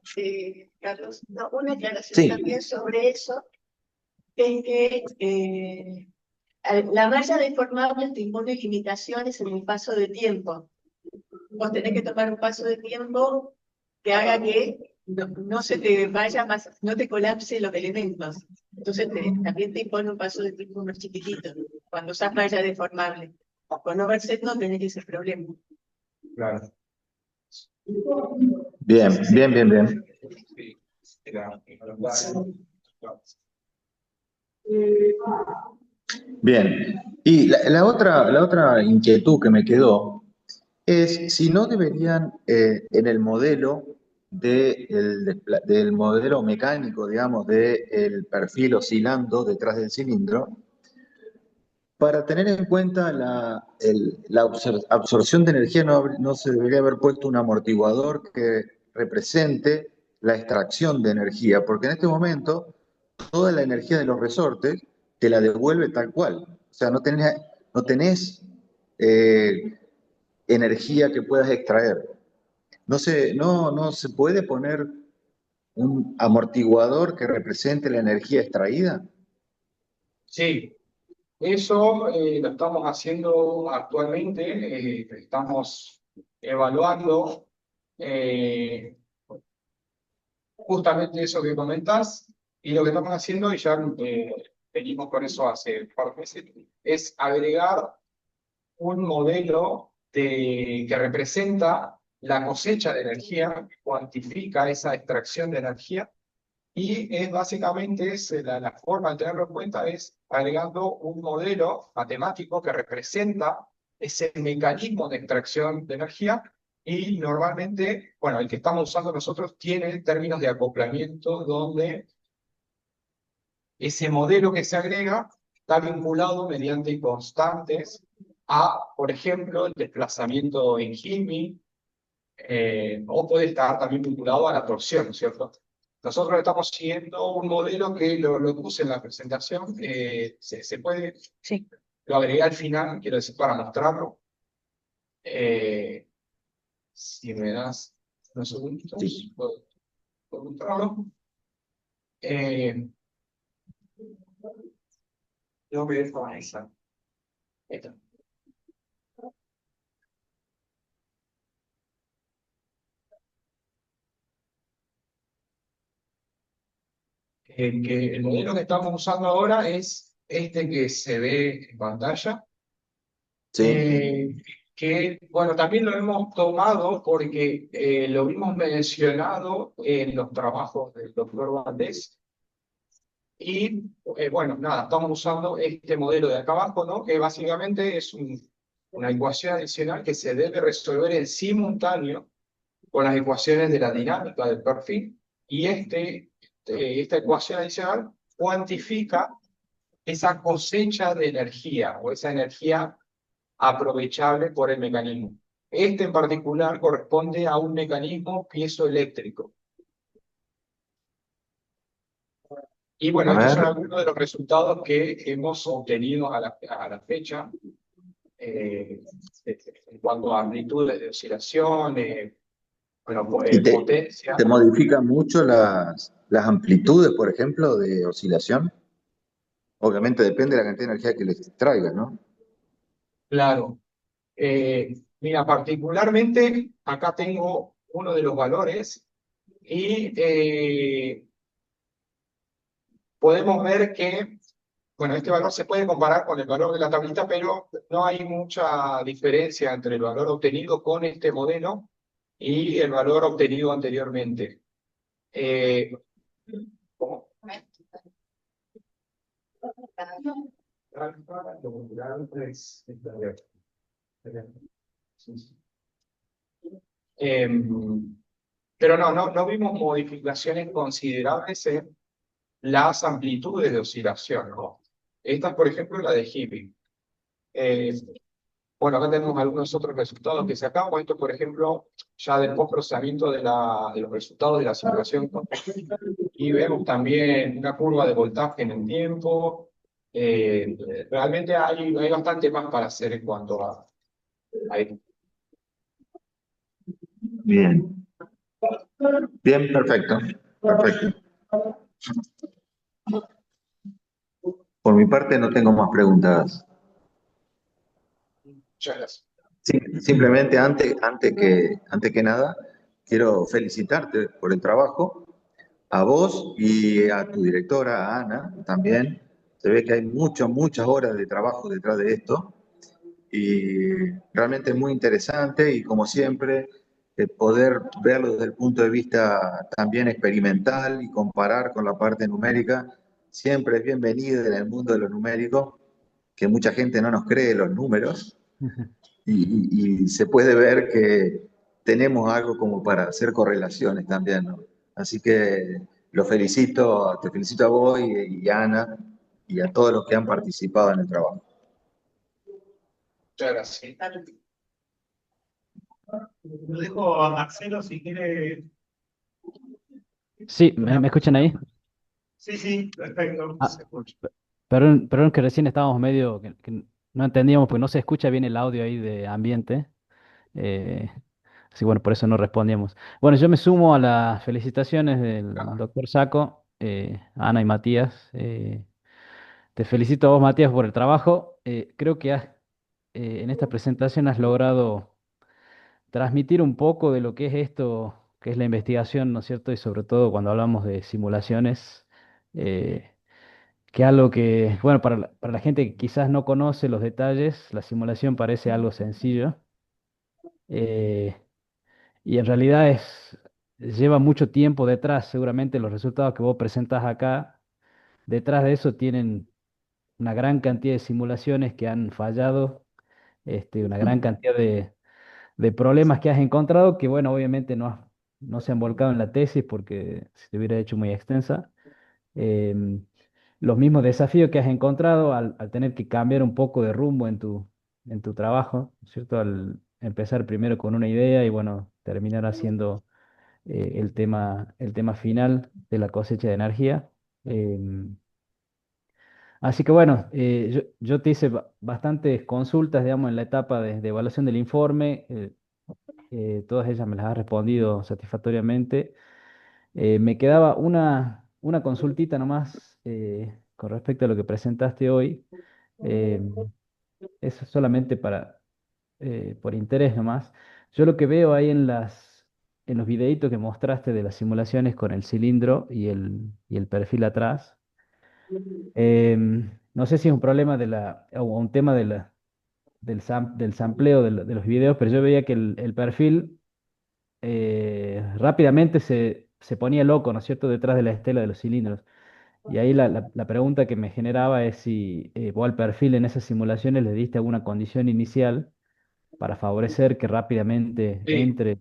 Carlos, no, una aclaración Sí. también sobre eso, es que la malla deformable te impone limitaciones en el paso de tiempo. Vos tenés que tomar un paso de tiempo que haga que no se te vaya más, no te colapse los elementos. Entonces también te impone un paso de tiempo más chiquitito cuando usas malla deformable. Con overset no tenés ese problema. Claro. bien, bien, bien, bien. Bien. Y la otra inquietud que me quedó es si no deberían en el modelo del modelo mecánico, digamos, del perfil oscilando detrás del cilindro, para tener en cuenta la absorción de energía no se debería haber puesto un amortiguador que represente la extracción de energía, porque en este momento toda la energía de los resortes te la devuelve tal cual. O sea, no tenés energía que puedas extraer. No se puede poner un amortiguador que represente la energía extraída. Sí, eso lo estamos haciendo actualmente, estamos evaluando justamente eso que comentás, y lo que estamos haciendo, y ya venimos con eso hace un par de meses, es agregar un modelo que representa la cosecha de energía, que cuantifica esa extracción de energía, y es básicamente la forma de tenerlo en cuenta es agregando un modelo matemático que representa ese mecanismo de extracción de energía y normalmente, bueno, el que estamos usando nosotros tiene términos de acoplamiento donde ese modelo que se agrega está vinculado mediante constantes a, por ejemplo, el desplazamiento en Gini, o puede estar también vinculado a la torsión, ¿cierto? Nosotros estamos siguiendo un modelo que lo puse en la presentación, se puede, Sí. lo agregué al final, quiero decir, para mostrarlo. Si me das unos segunditos, Sí. puedo mostrarlo. Tengo que ver con esa. Esta. El modelo que estamos usando ahora es este que se ve en pantalla. Sí. Que, bueno, también lo hemos tomado porque lo hemos mencionado en los trabajos del doctor Valdés. Y, bueno, nada, estamos usando este modelo de acá abajo, ¿no? Que básicamente es una ecuación adicional que se debe resolver en simultáneo con las ecuaciones de la dinámica del perfil. Y esta ecuación adicional cuantifica esa cosecha de energía o esa energía aprovechable por el mecanismo. Este en particular corresponde a un mecanismo piezoeléctrico. Y bueno, A estos son ver. algunos de los resultados que hemos obtenido a la fecha en cuanto a amplitudes de oscilación, bueno, ¿Y potencia. te modifican mucho las amplitudes, por ejemplo, de oscilación? Obviamente depende de la cantidad de energía que les traigas, ¿no? Claro. Mira, particularmente acá tengo uno de los valores y podemos ver que, bueno, este valor se puede comparar con el valor de la tablita, pero no hay mucha diferencia entre el valor obtenido con este modelo y el valor obtenido anteriormente. Eh, ¿Cómo? Sí, sí. Pero no vimos modificaciones considerables en las amplitudes de oscilación, ¿no? Esta es, por ejemplo, la de Hibbing. Eh, bueno, acá tenemos algunos otros resultados que sacamos. Esto, por ejemplo, ya del post-procesamiento de los resultados de la simulación. Y vemos también una curva de voltaje en el tiempo. Realmente hay bastante más para hacer en cuanto a esto. Bien, bien, perfecto, perfecto. Por mi parte no tengo más preguntas. Muchas gracias. Sí, simplemente antes que nada, quiero felicitarte por el trabajo, a vos y a tu directora, a Ana, también. Se ve que hay muchas horas de trabajo detrás de esto y realmente es muy interesante y como siempre, poder verlo desde el punto de vista también experimental y comparar con la parte numérica, siempre es bienvenido en el mundo de lo numérico, que mucha gente no nos cree los números y se puede ver que tenemos algo como para hacer correlaciones también, ¿no? Así que te felicito a vos y a Ana y a todos los que han participado en el trabajo. Muchas gracias. Lo dejo a Marcelo si quiere. Sí, ¿me escuchan ahí? Sí, perfecto. Ah, perdón que recién estábamos medio, que no entendíamos porque no se escucha bien el audio ahí de ambiente. eh, Así bueno, por eso no respondíamos. Bueno, yo me sumo a las felicitaciones del doctor Saco, Ana y Matías. Te felicito a vos, Matías, por el trabajo. Creo que en esta presentación has logrado transmitir un poco de lo que es esto, que es la investigación, ¿no es cierto? Y sobre todo cuando hablamos de simulaciones, eh, que algo que, bueno, para la gente que quizás no conoce los detalles, la simulación parece algo sencillo. eh, y en realidad lleva mucho tiempo detrás. Seguramente los resultados que vos presentás acá, detrás de eso tienen una gran cantidad de simulaciones que han fallado, una gran cantidad de problemas que has encontrado, que bueno, obviamente no se han volcado en la tesis porque se te hubiera hecho muy extensa. Em, los mismos desafíos que has encontrado al tener que cambiar un poco de rumbo en tu trabajo, ¿no es cierto? Al empezar primero con una idea y bueno, terminar haciendo el tema final de la cosecha de energía. Em, Así que bueno, yo te hice bastantes consultas, digamos, en la etapa de evaluación del informe. Todas ellas me las has respondido satisfactoriamente. Me quedaba una consultita nomás con respecto a lo que presentaste hoy. Em, Eso solamente por interés nomás. Yo lo que veo ahí en los videitos que mostraste de las simulaciones con el cilindro y el perfil atrás, no sé si es un problema o un tema del sampleo de los videos, pero yo veía que el perfil rápidamente se ponía loco, ¿no es cierto?, detrás de la estela de los cilindros. Y ahí la pregunta que me generaba es si vos al perfil en esas simulaciones le diste alguna condición inicial para favorecer que rápidamente Sí, entre.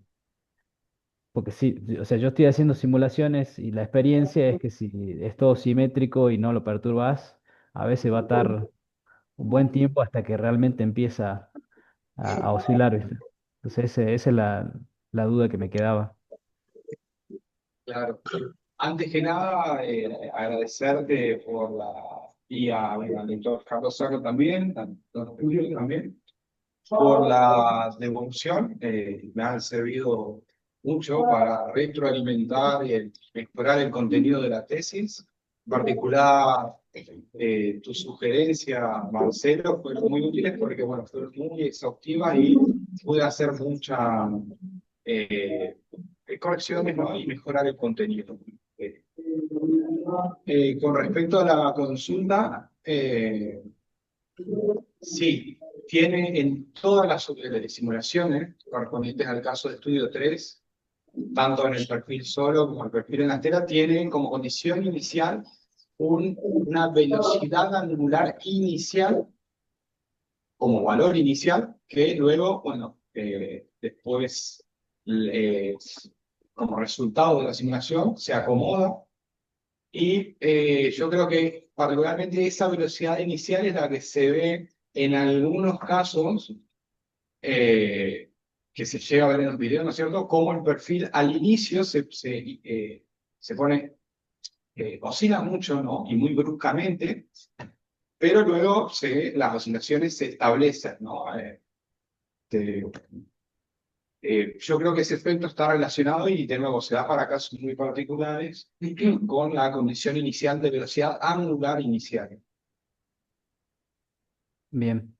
Porque sí, o sea, yo estoy haciendo simulaciones y la experiencia es que si es todo simétrico y no lo perturbas, a veces va a estar un buen tiempo hasta que realmente empieza a oscilar, ¿viste? Entonces esa es la duda que me quedaba. claro. Antes que nada, agradecerte por y al doctor Carlos Saco también, al doctor Julio también, por la devolución. Me han servido mucho para retroalimentar y mejorar el contenido de la tesis. En particular, tu sugerencia, Marcelo, fueron muy útiles porque, bueno, fueron muy exhaustivas y pude hacer muchas correcciones, ¿no? Y mejorar el contenido. Con respecto a la consulta, sí, tiene en todas las simulaciones correspondientes al caso de estudio 3, tanto en el perfil solo como el perfil en la estera, tienen como condición inicial una velocidad angular inicial, como valor inicial, que luego, bueno, después, como resultado de la simulación, se acomoda. Y yo creo que particularmente esa velocidad inicial es la que se ve en algunos casos que se llega a ver en los videos, ¿no es cierto? Como el perfil al inicio se pone, oscila mucho, ¿no? Y muy bruscamente, pero luego las oscilaciones se establecen, ¿no? Te- yo creo que ese efecto está relacionado y de nuevo se da para casos muy particulares con la condición inicial de velocidad angular inicial. Bien.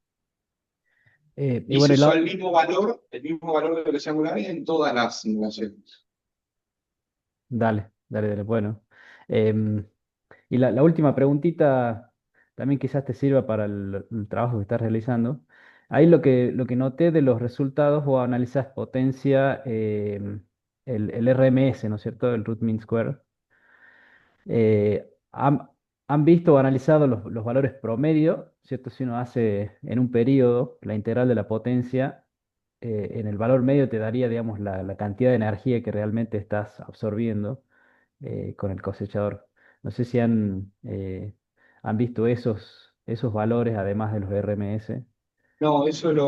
Y Y se bueno, usó el mismo valor de velocidad angular en todas las simulaciones. dale, dale, dale. Bueno. Em, y la última preguntita también quizás te sirva para el trabajo que estás realizando. Ahí lo que noté de los resultados, vos analizás potencia, el RMS, ¿no es cierto? El root mean square. ¿Han visto o analizado los valores promedio, ¿cierto? Si uno hace en un periodo la integral de la potencia, en el valor medio te daría, digamos, la cantidad de energía que realmente estás absorbiendo con el cosechador. No sé si han visto esos valores además de los RMS. No, eso no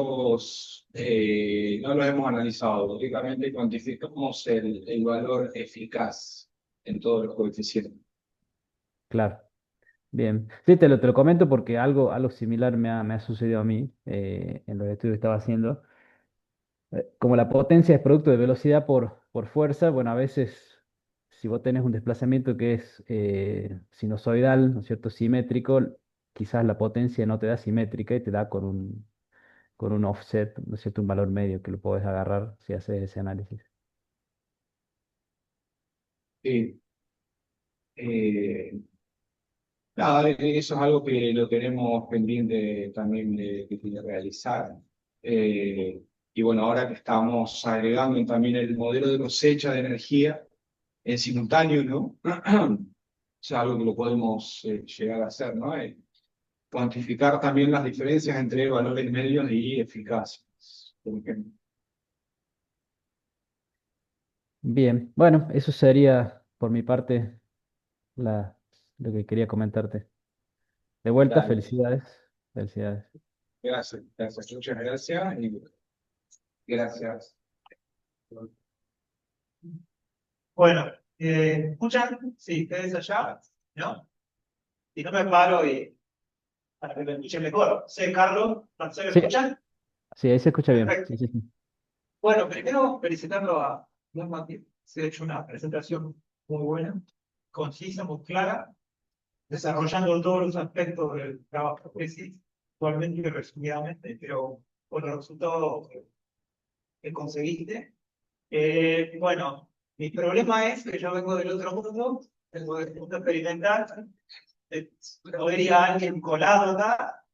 lo hemos analizado. Lógicamente cuantificamos el valor eficaz en todos los coeficientes. Claro, bien. Sí, te lo comento porque algo similar me ha sucedido a mí en los estudios que estaba haciendo. Como la potencia es producto de velocidad por fuerza, bueno, a veces si vos tenés un desplazamiento que es sinusoidal, ¿no es cierto? Simétrico, quizás la potencia no te da simétrica y te da con un offset, ¿no es cierto? Un valor medio que lo podés agarrar si haces ese análisis. Sí, nada, eso es algo que lo tenemos pendiente también de realizar. Y bueno, ahora que estamos agregando también el modelo de cosecha de energía en simultáneo, ¿no? Es algo que lo podemos llegar a hacer, ¿no? Cuantificar también las diferencias entre valores medios y eficaces, por ejemplo. Bien, bueno, eso sería por mi parte la, lo que quería comentarte. De vuelta, Dale, felicidades. Felicidades. gracias, muchas gracias y gracias. Bueno, ¿escuchan? Sí, ustedes allá, ¿no? Si no me paro y para que me escuchen mejor. Soy Carlos, ¿Marcelo, Sí, escuchan? sí, ahí se escucha bien. Perfecto. Sí, sí, sí. Bueno, primero felicitarlo a Don Mati. Se ha hecho una presentación muy buena, concisa, muy clara, desarrollando todos los aspectos del trabajo que sí, actualmente y resumidamente, pero con los resultados que conseguiste. Bueno, mi problema es que yo vengo del otro mundo, vengo del mundo experimental, no vería a alguien colado acá,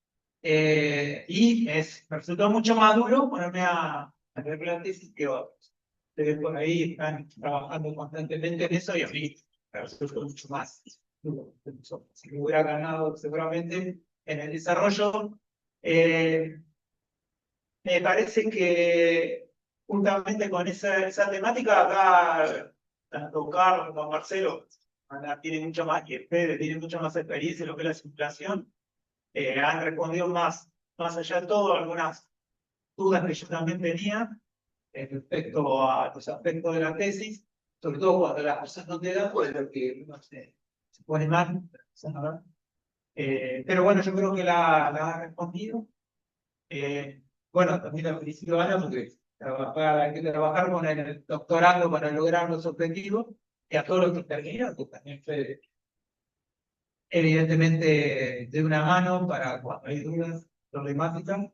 y me resultó mucho más duro ponerme a ver la tesis que otros. Ustedes por ahí están trabajando constantemente en eso y a mí me resultó mucho más duro. Si me hubiera ganado seguramente en el desarrollo, me parece que juntamente con esa temática acá, tanto Carlos como Marcelo tienen mucho más que Fede, tienen mucha más experiencia en lo que es la simulación, han respondido más allá de todo algunas dudas que yo también tenía respecto a los aspectos de la tesis, sobre todo cuando las cosas no te dan, pues lo que uno se pone mal, ¿no? Pero bueno, yo creo que la ha respondido. Bueno, también la felicito a Ana porque hay que trabajar con el doctorando para lograr los objetivos y a todos los que intervinieron, que también fue evidentemente de una mano para cuando hay dudas problemáticas.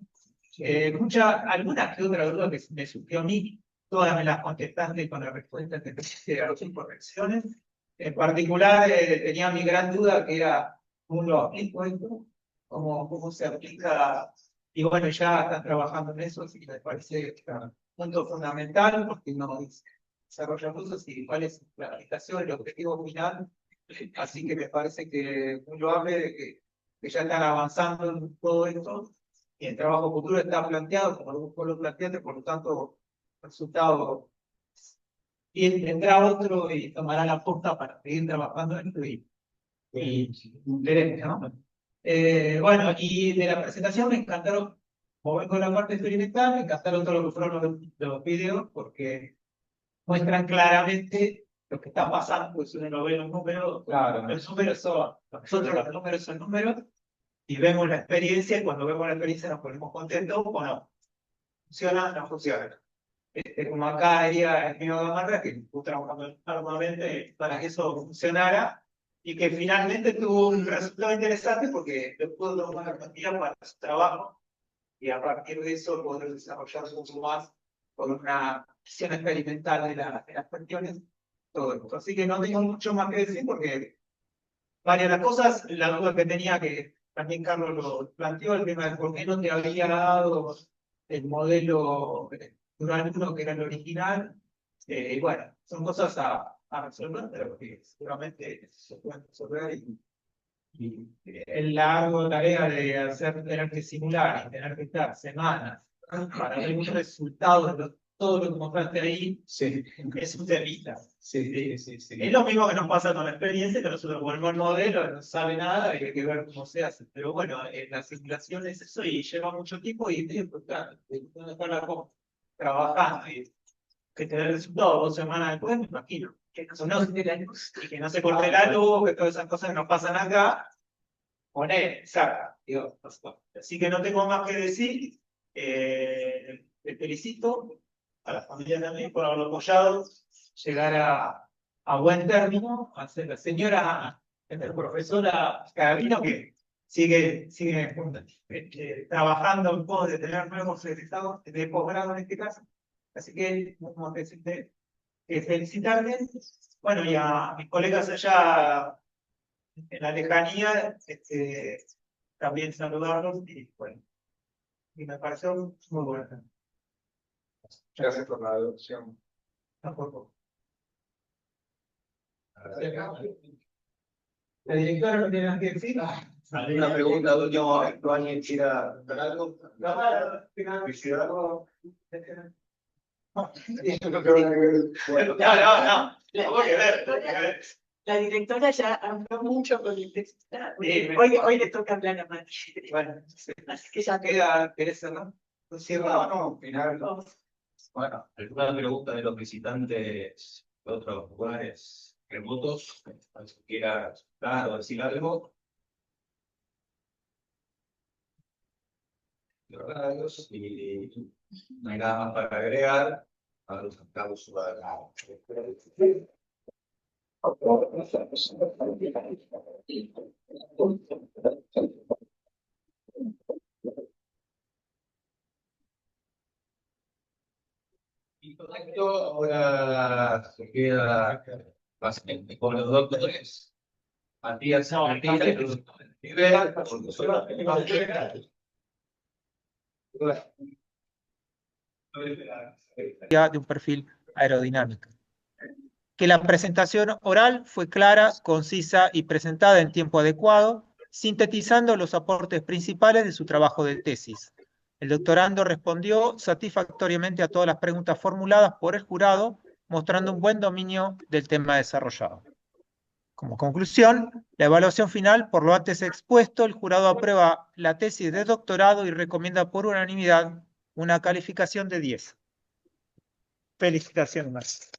Algunas que otras dudas que me surgió a mí, todas me las contestaste con la respuesta que te a las correcciones. En particular, tenía mi gran duda que era cómo lo aplico esto, cómo se aplica, y bueno, ya están trabajando en eso, así que me parece un punto fundamental, porque no es desarrollar usos y cuál es la aplicación, el objetivo final. Así que me parece que muy loable de que ya están avanzando en todo esto y el trabajo futuro está planteado, como vos lo planteaste, por lo tanto, el resultado bien, vendrá otro y tomará la posta para seguir trabajando en esto y veremos, ¿no? Bueno, y de la presentación me encantaron, como ven con la parte experimental, me encantaron todos los que fueron los videos porque muestran claramente lo que está pasando, pues uno no ve los números, Claro. los números son, nosotros los números son números, y vemos la experiencia, y cuando vemos la experiencia nos ponemos contentos, bueno, funciona, no funciona. Como acá diría el mío Gamarra, que estuvo trabajando arduamente para que eso funcionara, y que finalmente tuvo un resultado interesante porque le pudo tomar la partida para su trabajo, y a partir de eso poder desarrollar mucho más con una visión experimental de las cuestiones, todo esto. Así que no tengo mucho más que decir porque varias de las cosas, la duda que tenía que también Carlos lo planteó, el tema de por qué no te había dado el modelo Duran 1 que era el original, y bueno, son cosas a resolver, pero que seguramente se pueden resolver y el largo tarea de tener que simular y tener que estar semanas para ver un resultado de todo lo que mostraste ahí, Sí, es un temita. sí. Es lo mismo que nos pasa con la experiencia, que nosotros ponemos el modelo, no sabe nada y hay que ver cómo se hace. Pero bueno, la simulación es eso y lleva mucho tiempo y es importante estar trabajando y que te dé el resultado 2 semanas después, me imagino. Que no, y que no se corte la luz, que todas esas cosas que nos pasan acá. Poner, saca, digo, así que no tengo más que decir. Te felicito a la familia también por haberlo apoyado, llegar a buen término, a ser la señora, profesora Carabino, que sigue trabajando en pos de tener nuevos egresados de posgrado en este caso. Así que, como te decirte, felicitarme. Bueno, y a mis colegas allá en la lejanía, también saludarlos y bueno, y me pareció muy bueno. Gracias por la adopción. Tampoco. La directora no tiene nada que decir. ¿Alguna pregunta de último momento? ¿Alguien quiera hacer algo? La directora ya habló mucho con el texto. Sí, Hoy le toca hablar a Mati. Bueno, Así que ya ¿querés cerrar? No, final. Bueno, alguna pregunta de los visitantes de otros lugares remotos, si quiera dar o decir algo. Horarios y no hay nada más para agregar. Ahora los sacamos a la... Y con esto ahora se queda básicamente con los doctores. Matías Martínez, Rivera, de un perfil aerodinámico. Que la presentación oral fue clara, concisa y presentada en tiempo adecuado, sintetizando los aportes principales de su trabajo de tesis. El doctorando respondió satisfactoriamente a todas las preguntas formuladas por el jurado, mostrando un buen dominio del tema desarrollado. Como conclusión, la evaluación final, por lo antes expuesto, el jurado aprueba la tesis de doctorado y recomienda por unanimidad una calificación de 10. Felicitaciones, Marcelo.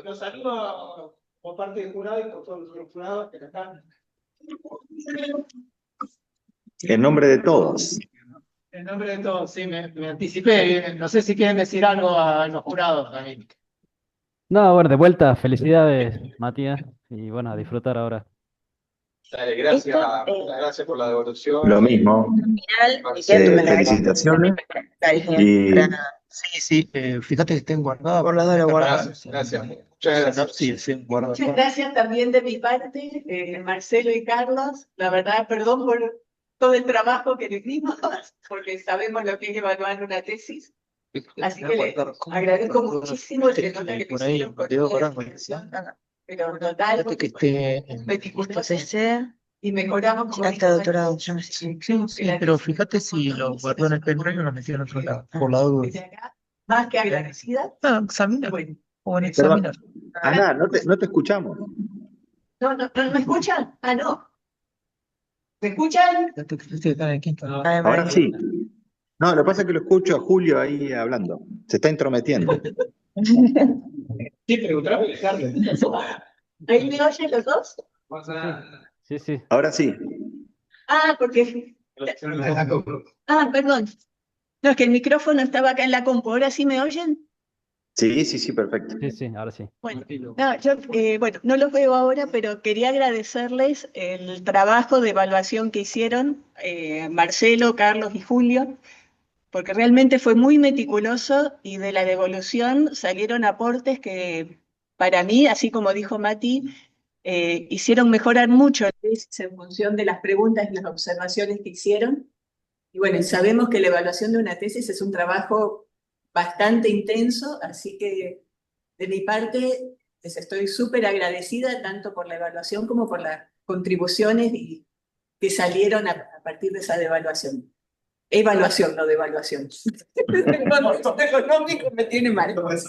Los saludo por parte del jurado y por todos los jurados que están. En nombre de todos. En nombre de todos, sí, me anticipé. No sé si quieren decir algo a los jurados también. No, bueno, de vuelta, felicidades, Matías, y bueno, a disfrutar ahora. Dale, gracias, gracias por la devolución. Lo mismo. Final, y que tú me la Felicitaciones. para Y Sí, fíjate que estén guardados. Gracias, gracias. Muchas gracias. Sí, estén guardados. Muchas gracias también de mi parte, Marcelo y Carlos. La verdad, perdón por todo el trabajo que le dimos, porque sabemos lo que es evaluar una tesis. Así que les agradezco muchísimo el que nota que Por ahí, hicieron con Diego toda la Barranco, información, pero total, fíjate que esté en meticuloso, y mejoramos como dijo doctorado. María. Sí, pero fíjate si lo guardó en el pendrive o lo metió en otro lado, por la duda. Desde acá, más que agradecida. Examina. Bueno, O en Perdón, examinar. Ana, no te escuchamos. ¿no me escuchan? Ah, no. ¿Me escuchan? Fíjate que está en el quinto. Ahora sí. No, lo que pasa es que lo escucho a Julio ahí hablando. Se está intrometiendo. Sí, preguntaba Carlos. ¿Ahí me oyen los dos? Sí, sí. Ahora sí. Ah, porque... Ah, perdón. No, es que el micrófono estaba acá en la compu. ¿Ahora sí me oyen? Sí, perfecto. Sí, ahora sí. Bueno, no, yo, bueno, no los veo ahora, pero quería agradecerles el trabajo de evaluación que hicieron Marcelo, Carlos y Julio, porque realmente fue muy meticuloso y de la devolución salieron aportes que para mí, así como dijo Mati, hicieron mejorar mucho la tesis en función de las preguntas y las observaciones que hicieron. Y bueno, sabemos que la evaluación de una tesis es un trabajo bastante intenso, así que de mi parte les estoy súper agradecida tanto por la evaluación como por las contribuciones que salieron a partir de esa devaluación. Evaluación, no devaluación. El económico me tiene mal. Bueno,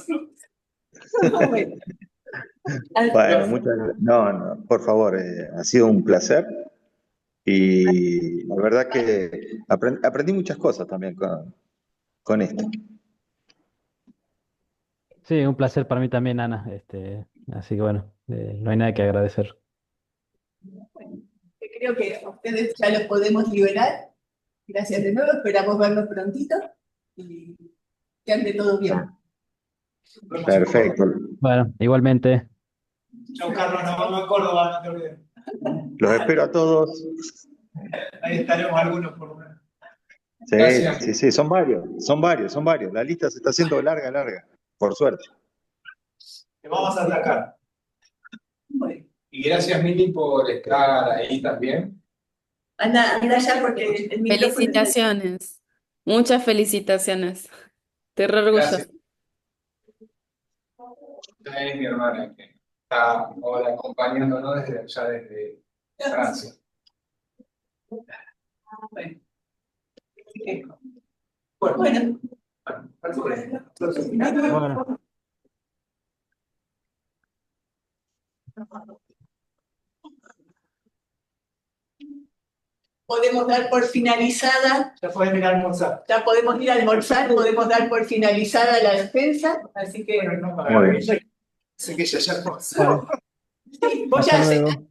Bueno, muchas gracias. No, por favor, ha sido un placer y la verdad que aprendí muchas cosas también con esto. Sí, un placer para mí también, Ana. Así que bueno, no hay nada que agradecer. creo que a ustedes ya los podemos liberar. Gracias de nuevo, esperamos verlos prontito y que ande todo bien. Perfecto. Bueno, igualmente. Chao, Carlos, nos vemos en Córdoba, no te olvides. Los espero a todos. Ahí estaremos algunos por lo menos. Sí, son varios. La lista se está haciendo larga, por suerte. Te vamos a atacar. Bueno, Y gracias, Mili, por estar ahí también. anda allá porque el micrófono... Felicitaciones. Muchas felicitaciones. Estoy re orgullosa. Gracias. Esta es mi hermana que está ahora acompañándonos desde allá, desde Francia. Bueno. Bueno. Podemos dar por finalizada, Ya pueden ir a almorzar. ya podemos ir a almorzar, podemos dar por finalizada la defensa, así que Muy bien. Así que ya almorzó. sí, vos Hasta ya luego.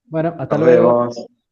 Bueno, hasta Nos luego. vemos.